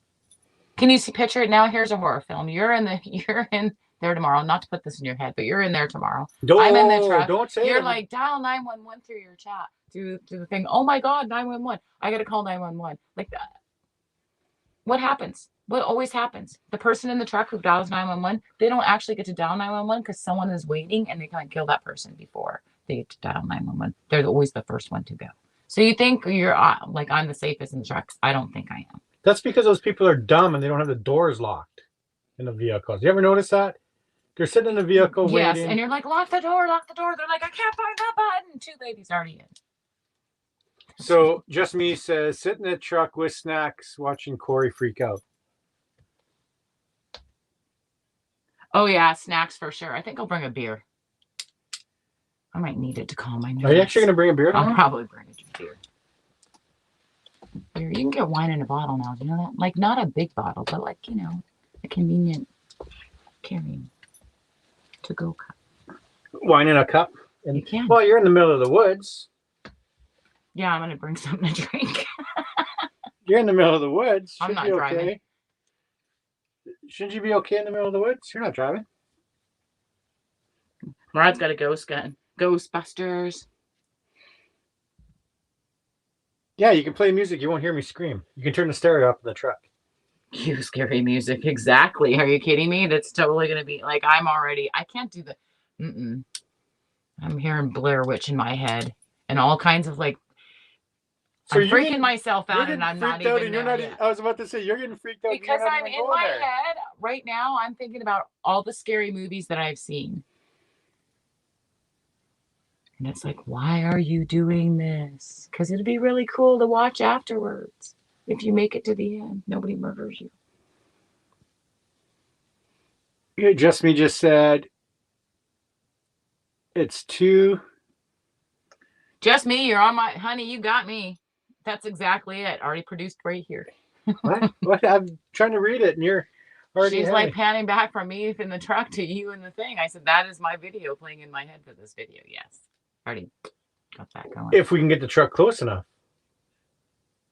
Can you picture it now? Here's a horror film. You're in there tomorrow. Not to put this in your head, but you're in there tomorrow. I'm in the truck. Don't say you're like dial 911 through your chat through the thing. Oh my God, 911! I got to call 911. Like that. What happens? What always happens? The person in the truck who dials 911, they don't actually get to dial 911 because someone is waiting and they can't kill that person before they get to dial 911. They're always the first one to go. So you think you're like I'm the safest in the trucks? I don't think I am. That's because those people are dumb and they don't have the doors locked in the vehicles. You ever notice that? They're sitting in the vehicle waiting. Yes, and you're like, lock the door, lock the door. They're like, I can't find that button. 2 ladies already in. So Just Me says, sit in the truck with snacks watching Corey freak out. Oh yeah, snacks for sure. I think I'll bring a beer. I might need it to calm my nerves. Are you actually going to bring a beer? I'll probably bring a beer. You can get wine in a bottle now. Do you know that? Like not a big bottle, but like, a convenient carrying to-go cup. Wine in a cup? You can. Well, you're in the middle of the woods. Yeah, I'm going to bring something to drink. You're in the middle of the woods. I'm not driving. Okay. Shouldn't you be okay in the middle of the woods? You're not driving. Murad's got a ghost gun. Ghostbusters. Yeah, you can play music. You won't hear me scream. You can turn the stereo up in the truck. Cue scary music. Exactly. Are you kidding me? That's totally going to be like, I can't do the, I'm hearing Blair Witch in my head and all kinds of like, so I'm freaking myself out and I'm not even there yet. I was about to say, you're getting freaked out. Because I'm in my head right now. I'm thinking about all the scary movies that I've seen. And it's like, why are you doing this? Because it'd be really cool to watch afterwards. If you make it to the end, nobody murders you. Yeah, Just Me just said, it's too. Just me, you're on my, honey, you got me. That's exactly it. Already produced right here. What? I'm trying to read it and you're already. She's like panning back from me in the truck to you in the thing. I said, that is my video playing in my head for this video. Yes. Already got that going. If we can get the truck close enough.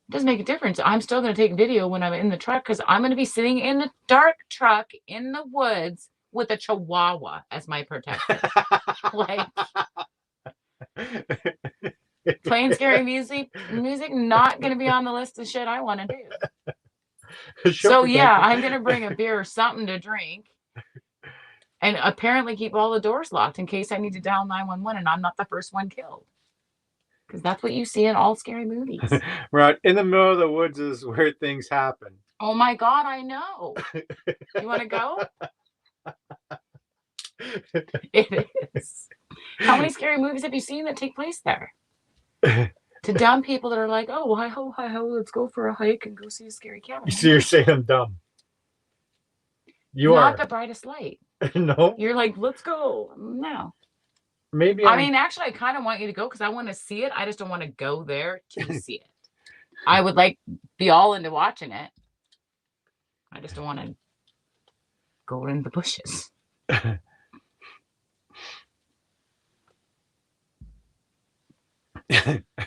It doesn't make a difference. I'm still going to take video when I'm in the truck because I'm going to be sitting in the dark truck in the woods with a chihuahua as my protector. Like, Playing scary music not going to be on the list of shit I want to do. So yeah, I'm going to bring a beer or something to drink. And apparently keep all the doors locked in case I need to dial 911 and I'm not the first one killed. Because that's what you see in all scary movies. Right. In the middle of the woods is where things happen. Oh my God, I know. You want to go? It is. How many scary movies have you seen that take place there? To dumb people that are like, oh, hi ho, let's go for a hike and go see a scary cabin. So you're saying I'm dumb. You Not are. the brightest light. No. You're like, let's go. No. Maybe I mean, actually, I kind of want you to go because I want to see it. I just don't want to go there to see it. I would like be all into watching it. I just don't want to go in the bushes.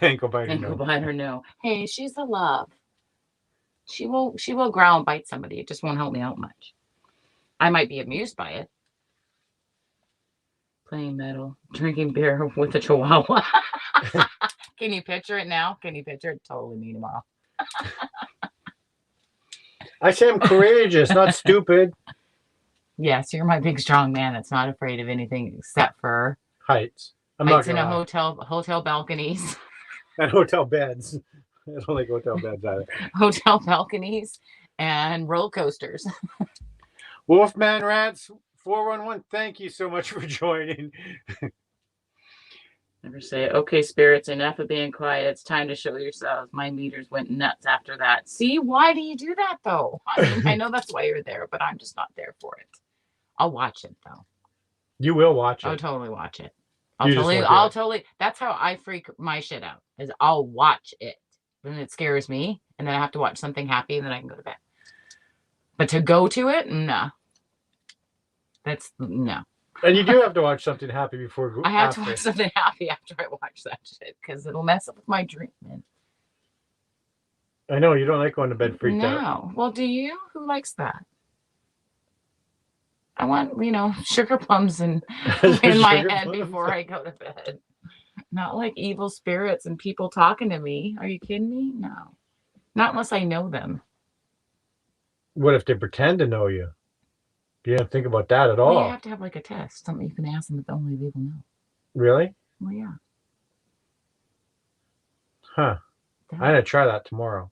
Ankle biter. Ankle biter, no. Hey, she's a love. She will growl and bite somebody. It just won't help me out much. I might be amused by it. Playing metal, drinking beer with a chihuahua. Can you picture it now? Can you picture it? Totally me tomorrow. I say I'm courageous, not stupid. Yes, you're my big strong man that's not afraid of anything except for heights. I'm heights not in a lie. hotel balconies. And hotel beds. I don't like hotel beds either. Hotel balconies and roller coasters. Wolfman Rants 411, thank you so much for joining. Never say, okay, spirits, enough of being quiet. It's time to show yourselves. My meters went nuts after that. See, why do you do that, though? I mean, I know that's why you're there, but I'm just not there for it. I'll watch it, though. You will watch it. I'll totally watch it. That's how I freak my shit out, is I'll watch it. Then it scares me, and then I have to watch something happy, and then I can go to bed. But to go to it, no. No. And you do have to watch something happy before. I have to watch something happy after I watch that shit because it'll mess up with my dreaming. I know you don't like going to bed freaked out. No. Well, do you? Who likes that? I want, sugar plums in my head before I go to bed. Not like evil spirits and people talking to me. Are you kidding me? No. Not unless I know them. What if they pretend to know you? You don't think about that at all. Well, you have to have like a test, something you can ask them that only they will know. Really? Well, yeah. Huh. I'm going to try that tomorrow.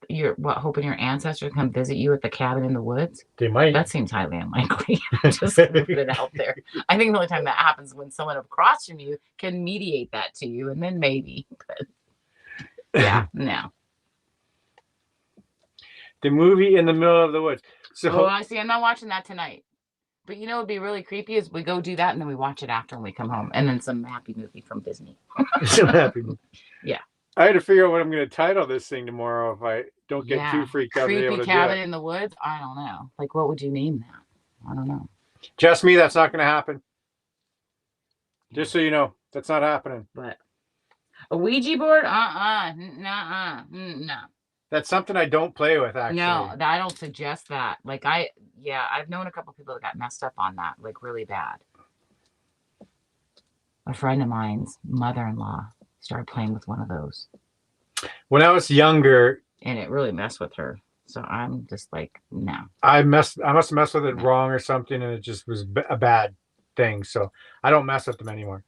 You're hoping your ancestors come visit you at the cabin in the woods? They might. That seems highly unlikely. Just put it out there. I think the only time that happens is when someone across from you can mediate that to you, and then maybe. But yeah, no. The movie In the Middle of the Woods. So I see. I'm not watching that tonight. But it'd be really creepy is we go do that and then we watch it after when we come home, and then some happy movie from Disney. Some happy movie. Yeah. I had to figure out what I'm going to title this thing tomorrow if I don't get too freaked out. Creepy cabin in the woods? I don't know. Like, what would you name that? I don't know. Just me, that's not going to happen. Just so you know, that's not happening. But a Ouija board? No. That's something I don't play with, actually. No, I don't suggest that. Like, I've known a couple people that got messed up on that, like, really bad. A friend of mine's mother-in-law started playing with one of those. When I was younger. And it really messed with her. So I'm just like, no. I must have messed with it wrong or something, and it just was a bad thing. So I don't mess with them anymore.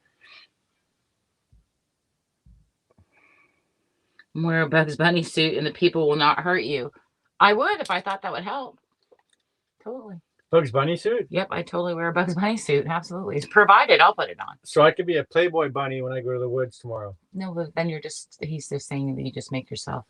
Wear a Bugs Bunny suit and the people will not hurt you. I would if I thought that would help. Totally. Bugs Bunny suit? Yep, I totally wear a Bugs Bunny suit. Absolutely. Provided I'll put it on. So I could be a Playboy bunny when I go to the woods tomorrow. No, but then he's just saying that you just make yourself,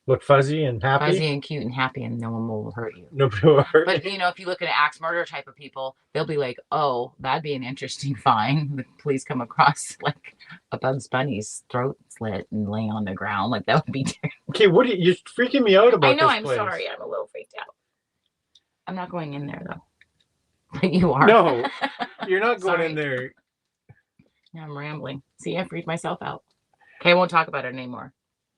look fuzzy and happy. Fuzzy and cute and happy, and no one will hurt you. Nobody will hurt But, you. if you look at an axe murder type of people, they'll be like, oh, that'd be an interesting find. The police come across like a Bugs Bunny's throat slit and laying on the ground. Like, that would be terrible. Okay, you're freaking me out about this I know, place. I'm sorry. I'm a little freaked out. I'm not going in there, though. But you are. No, you're not going in there. Now I'm rambling. See, I freaked myself out. Okay, I won't talk about it anymore.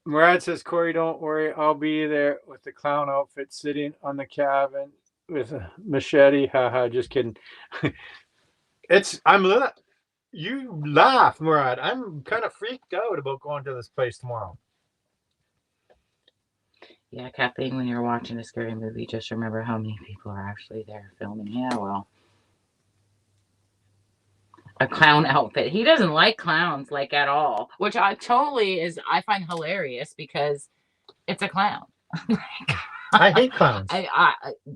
Murad says, Corey, don't worry. I'll be there with the clown outfit sitting on the cabin with a machete. Haha, just kidding. You laugh, Murad. I'm kind of freaked out about going to this place tomorrow. Yeah, Kathleen, when you're watching a scary movie, just remember how many people are actually there filming. Yeah, well. A clown outfit. He doesn't like clowns, like, at all. Which I find hilarious because it's a clown. I hate clowns.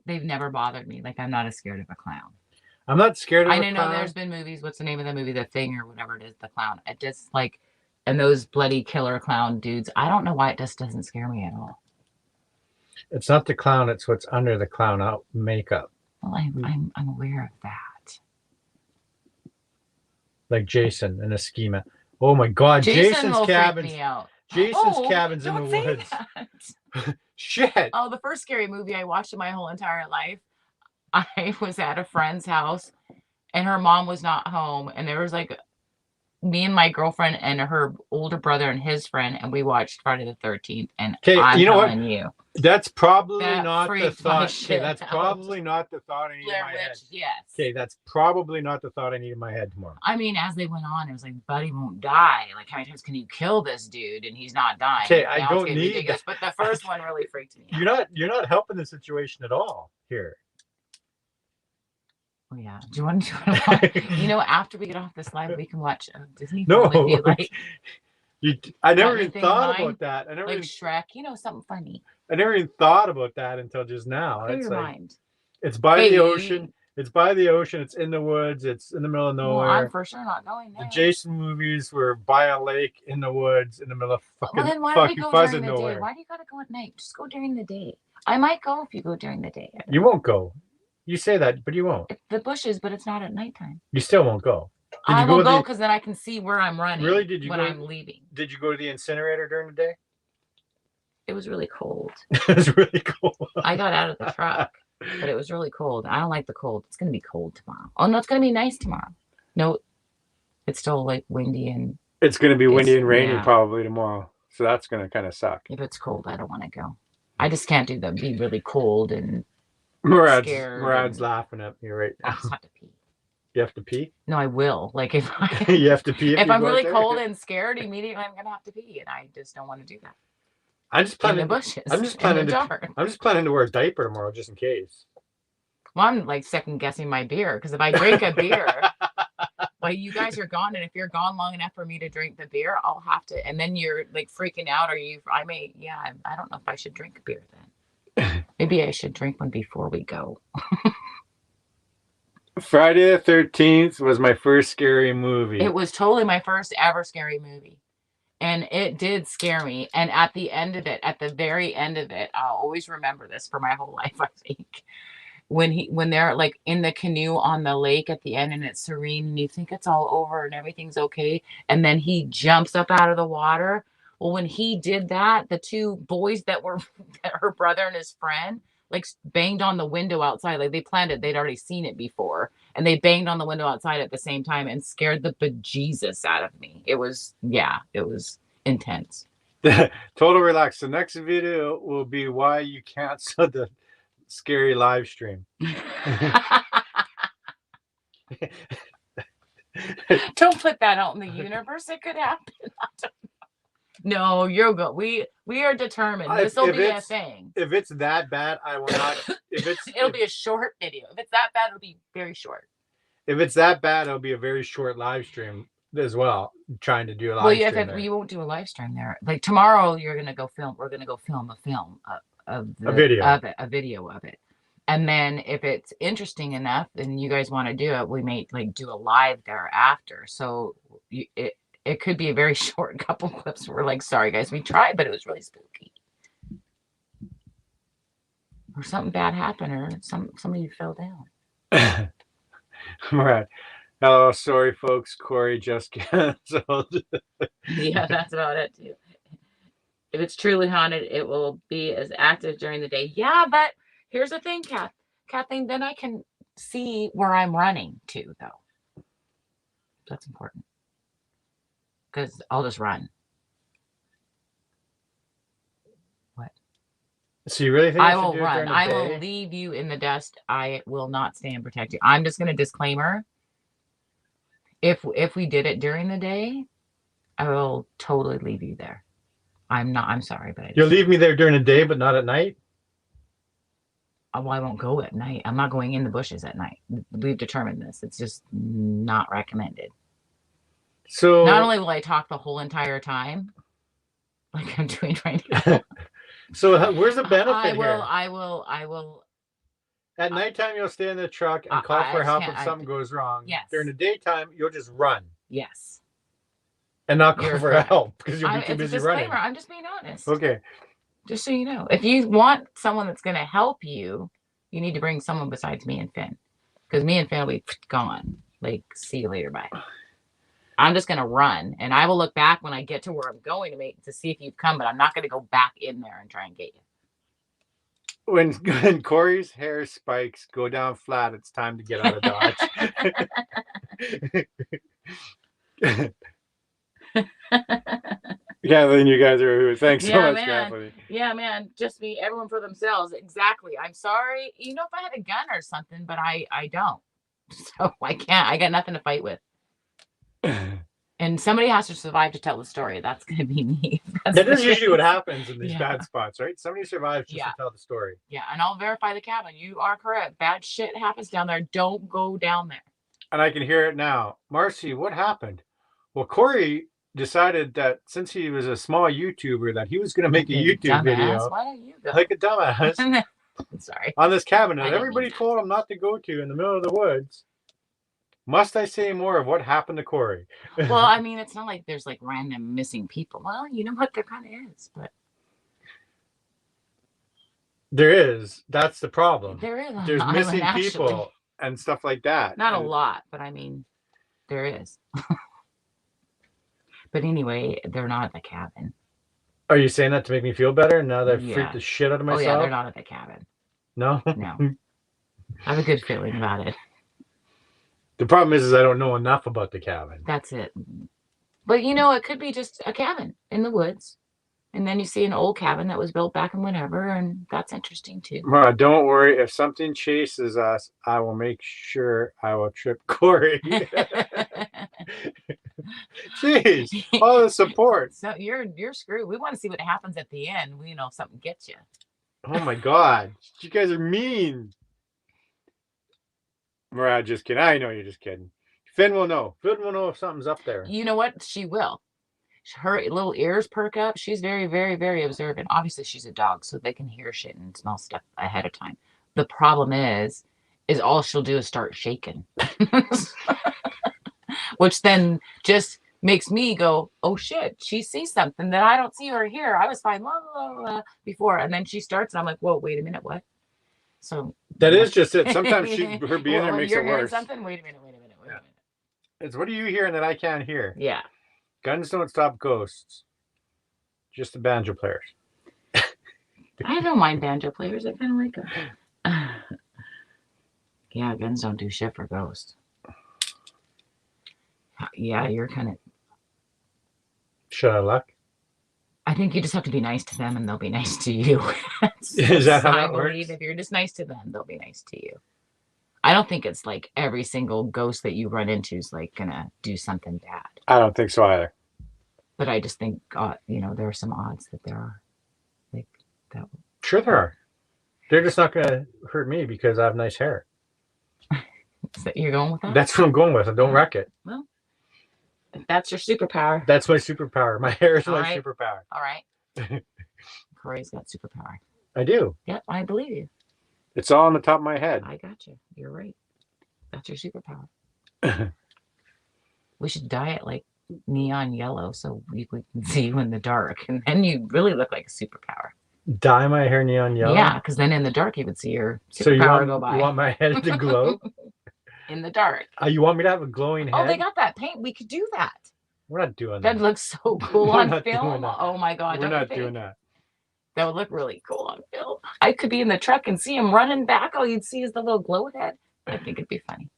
They've never bothered me. Like, I'm not as scared of a clown. I'm not scared of a I know clown. there's been movies. What's the name of the movie? The Thing or whatever it is, the clown. It just, like, and those bloody killer clown dudes. I don't know why it just doesn't scare me at all. It's not the clown. It's what's under the clown out makeup. Well, I'm aware of that. Like Jason in a schema. Oh my God, Jason's cabin. Freak me out. Jason's cabin's in the don't say woods. That. Shit. Oh, the first scary movie I watched in my whole entire life. I was at a friend's house and her mom was not home. And there was like me and my girlfriend and her older brother and his friend. And we watched Friday the 13th. And I'm telling you. That's probably not the thought. Okay, that's probably not the thought I need in my head. Yes. Okay, that's probably not the thought I need in my head tomorrow. I mean, as they went on, it was like, Buddy won't die. Like, how many times can you kill this dude and he's not dying? Okay, I don't need that. But the first one really freaked me out. You're not helping the situation at all here. Oh yeah. Do you want to watch? After we get off this live, we can watch Disney. No. If you like. I never even thought about that. I never like Shrek. Something funny. I never even thought about that until just now. Clear your mind. It's by the ocean. It's by the ocean. It's in the woods. It's in the middle of nowhere. Well, I'm for sure not going there. The Jason movies were by a lake in the woods in the middle of fucking then why don't we go during the day? Why do you gotta go at night? Just go during the day. I might go if you go during the day. You won't go. You say that, but you won't. It's the bushes, but it's not at nighttime. You still won't go. I will go because then I can see where I'm running. Really? Did you when I'm leaving? Did you go to the incinerator during the day? It was really cold. It was really cold. I got out of the truck, but it was really cold. I don't like the cold. It's going to be cold tomorrow. Oh, no, it's going to be nice tomorrow. No, it's still like windy and... It's going to be windy and rainy probably tomorrow. So that's going to kind of suck. If it's cold, I don't want to go. I just can't do that. Be really cold and Murad's laughing at me right now. I just have to pee. You have to pee? No, I will. Like if you have to pee if I'm really cold and scared, immediately I'm going to have to pee. And I just don't want to do that. I'm just planning in the bushes. I'm just planning to wear a diaper tomorrow just in case. Well, I'm like second guessing my beer because if I drink a beer, well, you guys are gone, and if you're gone long enough for me to drink the beer, I'll have to. And then you're like freaking out. I don't know if I should drink a beer then. Maybe I should drink one before we go. Friday the 13th was my first scary movie. It was totally my first ever scary movie. And it did scare me. And at the end of it, at the very end of it, I'll always remember this for my whole life, I think. When they're like in the canoe on the lake at the end and it's serene and you think it's all over and everything's okay. And then he jumps up out of the water. Well, when he did that, the two boys that were her brother and his friend, like banged on the window outside. Like they'd already seen it before. And they banged on the window outside at the same time and scared the bejesus out of me. It was intense. Total relax. The next video will be why you canceled the scary live stream. Don't put that out in the universe. It could happen. No, you're good. We are determined. This will be a thing. If it's that bad, I will not. It'll be a short video. If it's that bad, it'll be very short. If it's that bad, it'll be a very short live stream as well. Trying to do a live stream. Well, you won't do a live stream there. Like tomorrow, you're gonna go film. We're gonna go film a video of it. And then if it's interesting enough, and you guys want to do it, we may like do a live thereafter. So it could be a very short couple clips. We're like, sorry guys, we tried, but it was really spooky. Or something bad happened, or somebody fell down. Right. Oh, sorry folks, Corey just canceled. Yeah, that's about it too. If it's truly haunted, it will be as active during the day. Yeah, but here's the thing, Kathleen, then I can see where I'm running to, though. That's important. Because I'll just run. What? So you really think I will run? I will leave you in the dust. I will not stand and protect you. I'm just going to disclaimer. If we did it during the day, I will totally leave you there. I'm sorry, but I You'll just, leave me there during the day, but not at night? well, I won't go at night. I'm not going in the bushes at night. We've determined this. It's just not recommended. So Not only will I talk the whole entire time, like I'm doing right now. so where's the benefit here? I will. At nighttime, you'll stay in the truck and I call for help can't. if something goes wrong. Yes. During the daytime, you'll just run Yes. and not call You're for correct. help because you'll be too It's a busy disclaimer. running. I'm just being honest. Okay. Just so you know, if you want someone that's going to help you, you need to bring someone besides me and Finn, because me and Finn will be gone. Like, see you later, bye. I'm just going to run, and I will look back when I get to where I'm going to see if you've come, but I'm not going to go back in there and try and get you. When Corey's hair spikes go down flat, it's time to get out of Dodge. Kathleen, you guys are who. Thanks so much, Kathleen. Yeah, man. Just be everyone for themselves. Exactly. I'm sorry. You know, if I had a gun or something, but I don't. So I can't. I got nothing to fight with. And somebody has to survive to tell the story. That's going to be me. That is usually what happens in these Yeah. bad spots, right? Somebody survives just to tell the story. Yeah, and I'll verify the cabin. You are correct. Bad shit happens down there. Don't go down there. And I can hear it now. Marcy, what happened? Well, Corey decided that since he was a small YouTuber, that he was going to make a YouTube video. Why don't you go? Like a dumbass. Sorry. On this cabin that everybody told him not to go to in the middle of the woods. Must I say more of what happened to Corey? Well, I mean, it's not like there's like random missing people. Well, you know what? There kind of is, but there is. That's the problem. There is. There's missing people and stuff like that. Not a lot, but I mean, there is. But anyway, they're not at the cabin. Are you saying that to make me feel better now that I've freaked the shit out of myself? Oh, yeah, they're not at the cabin. No? No. I have a good feeling about it. The problem is I don't know enough about the cabin. That's it. But, you know, it could be just a cabin in the woods. And then you see an old cabin that was built back in whatever, and that's interesting, too. Don't worry. If something chases us, I will make sure I will trip Corey. Jeez, all the support. So you're screwed. We want to see what happens at the end. You know, if something gets you. Oh, my God. You guys are mean. Murad, just kidding. I know you're just kidding. Finn will know. Finn will know if something's up there. You know what? She will. Her little ears perk up. She's very, very, very observant. Obviously, she's a dog, so they can hear shit and smell stuff ahead of time. The problem is all she'll do is start shaking. Which then just makes me go, oh, shit. She sees something that I don't see or hear. I was fine before. And then she starts, and I'm like, whoa, wait a minute, what? So that is just it. Sometimes her being there makes it worse. Something. Wait a minute. It's what are you hearing that I can't hear? Yeah. Guns don't stop ghosts. Just the banjo players. I don't mind banjo players. I kind of like them. Yeah, guns don't do shit for ghosts. Yeah, you're kind of. Should I luck? I think you just have to be nice to them, and they'll be nice to you. Is that how that works? If you're just nice to them, they'll be nice to you. I don't think it's like every single ghost that you run into is like gonna do something bad. I don't think so either. But I just think, you know, there are some odds that there are. Like that. Sure, there are. They're just not gonna hurt me because I have nice hair. Is that you're going with that? That's what I'm going with. I don't wreck it. Well, if that's your superpower. That's my superpower. My hair is my superpower. All right. Corey's got superpower. I do. Yep, I believe you. It's all on the top of my head. I got you. You're right. That's your superpower. We should dye it like neon yellow so we can see you in the dark. And then you really look like a superpower. Dye my hair neon yellow? Yeah, because then in the dark you would see your superpower go by. You want my head to glow? In the dark. You want me to have a glowing head? Oh, they got that paint. We could do that. We're not doing that. That looks so cool on film. Oh my God. We're not doing that. That would look really cool on film. I could be in the truck and see him running back. All you'd see is the little glow head. I think it'd be funny.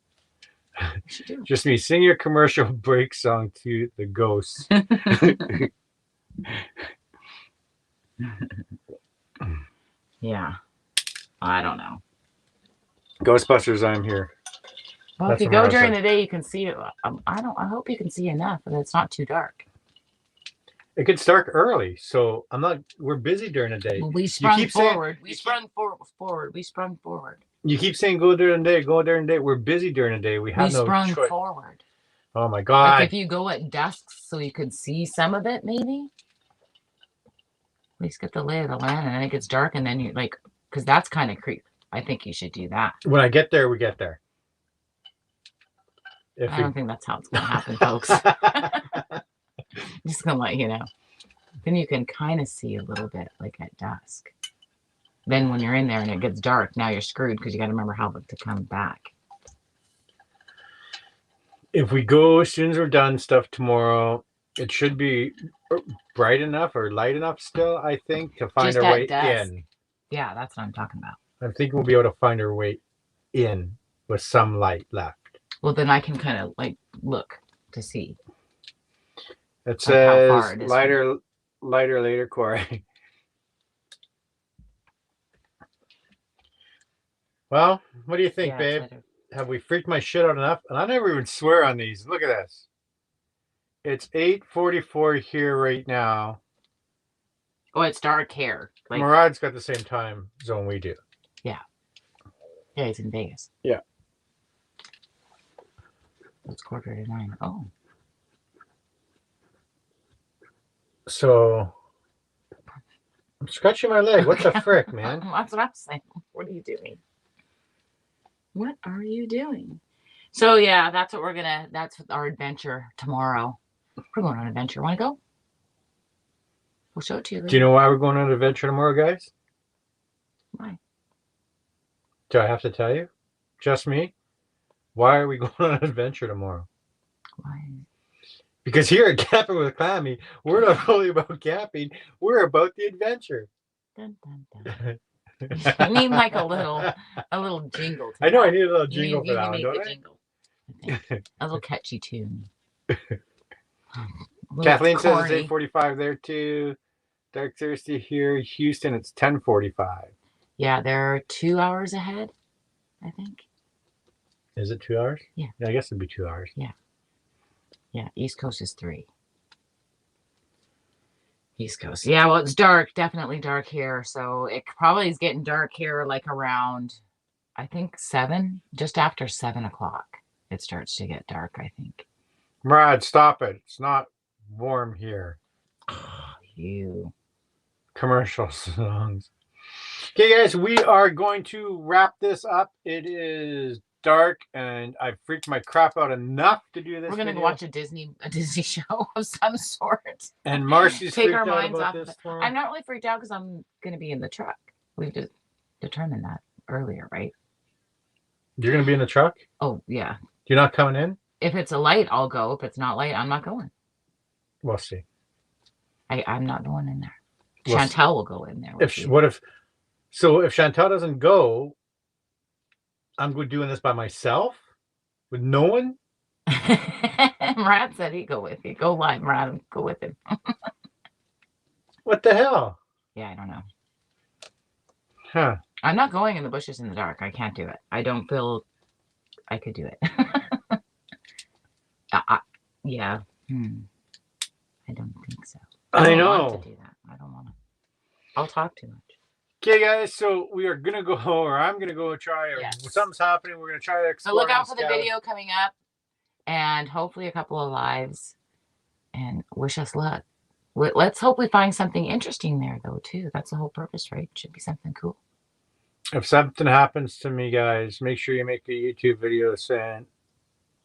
We should do it. Just me. Sing your commercial break song to the ghosts. Yeah. I don't know. Ghostbusters, I'm here. Well, That's if you what go Mara during said. the day, you can see it. I hope you can see enough, but it's not too dark. It gets dark early, so we're busy during the day. Well, we You sprung keep saying forward. We sprung forward. We sprung forward. you keep saying go during the day, go during the day. We're busy during the day. We We have no sprung choice. forward. Oh my Like God. if you go at dusk, so you could see some of it, maybe. At least get the lay of the land, and then it gets dark, and then you like, because that's kind of creep. I think you should do that. When I get there, we get there. I don't think that's how it's going to happen, folks. Just going to let you know. Then you can kind of see a little bit, like at dusk. Then when you're in there and it gets dark, now you're screwed because you got to remember how to come back. If we go as soon as we're done stuff tomorrow, it should be bright enough or light enough still, I think, to find Just our at way dusk. in. Yeah, that's what I'm talking about. I think we'll be able to find our way in with some light left. Well, then I can kind of like look to see. It Like how far says it is lighter, later, Corey. Well, what do you think, Yeah, babe? it's later. Have we freaked my shit out enough? And I never even swear on these. Look at this. It's 8:44 here right now. Oh, it's dark here. Like, Murad's got the same time zone we do. yeah, he's in Vegas. Yeah. It's 8:45. Oh. So I'm scratching my leg. What the frick, man? That's what I'm saying. What are you doing? What are you doing? So yeah, that's our adventure tomorrow. We're going on an adventure. Want to go? We'll show it to you later. Do you know why we're going on an adventure tomorrow, guys? Why? Do I have to tell you? Just me? Why are we going on an adventure tomorrow? Why? Because here at Camping with Clammy, we're not only about camping, we're about the adventure. Dun, dun, dun. I need like a little jingle. I know I need a little jingle for that one, make don't the I? jingle. I think. A little catchy tune. Kathleen says it's 8:45 there too. Dark Thursday here, Houston. It's 10:45. Yeah, they're 2 hours ahead, I think. Is it 2 hours? Yeah. I guess it'd be 2 hours. Yeah, East Coast is 3. East Coast. Yeah, well, it's dark. Definitely dark here. So it probably is getting dark here like around, I think, 7. Just after 7 o'clock, it starts to get dark, I think. Murad, stop it. It's not warm here. You. Commercial songs. Okay, guys, we are going to wrap this up. It is dark, and I've freaked my crap out enough to do this. We're gonna go watch a Disney show of some sort. And Marcy's Take freaked our out minds about off this of it. tomorrow. I'm not really freaked out because I'm gonna be in the truck. We've just determined that earlier, right? You're gonna be in the truck? Oh yeah. You're not coming in? If it's a light, I'll go. If it's not light, I'm not going. We'll see. I'm not going in there. We'll Chantel will go in there. if Chantel doesn't go, I'm doing this by myself with no one. Murad said he'd go with you. Go live, Murad. Go with him. What the hell? Yeah, I don't know. Huh. I'm not going in the bushes in the dark. I can't do it. I don't feel I could do it. Yeah. I don't think so. I don't know. want to do that. I don't want to. I'll talk too much. Okay, guys, so we are gonna go, or I'm gonna go try. Yes. Something's happening. We're gonna try to explore. So look out for the video coming up, and hopefully a couple of lives. And wish us luck. Let's hope we find something interesting there, though. Too. That's the whole purpose, right? It should be something cool. If something happens to me, guys, make sure you make a YouTube video saying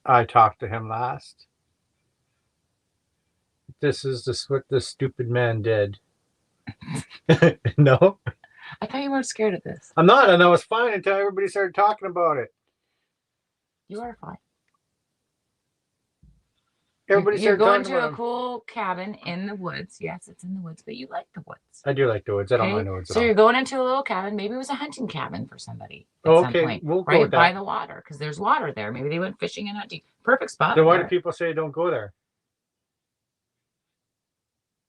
I talked to him last. This is what this stupid man did. No? I thought you weren't scared of this. I'm not, and I was fine until everybody started talking about it. You are fine. Everybody You're started going talking to about a cool cabin in the woods. Yes, it's in the woods, but you like the woods. I do like the woods. I don't mind the woods So at all. you're going into a little cabin. Maybe it was a hunting cabin for somebody at some point, we'll go right with by that. the water, because there's water there. Maybe they went fishing and hunting. Perfect spot. Then why do people say don't go there?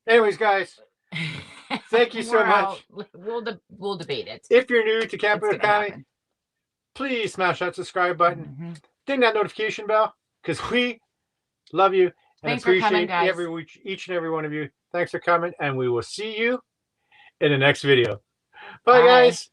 Anyways, guys, thank you so much. We'll debate it. If you're new to Camping It's with gonna Clammy, happen. please smash that subscribe button. ding that notification bell because we love you and Thanks for coming, appreciate guys. each and every one of you. Thanks for coming, and we will see you in the next video. Bye, Bye. guys.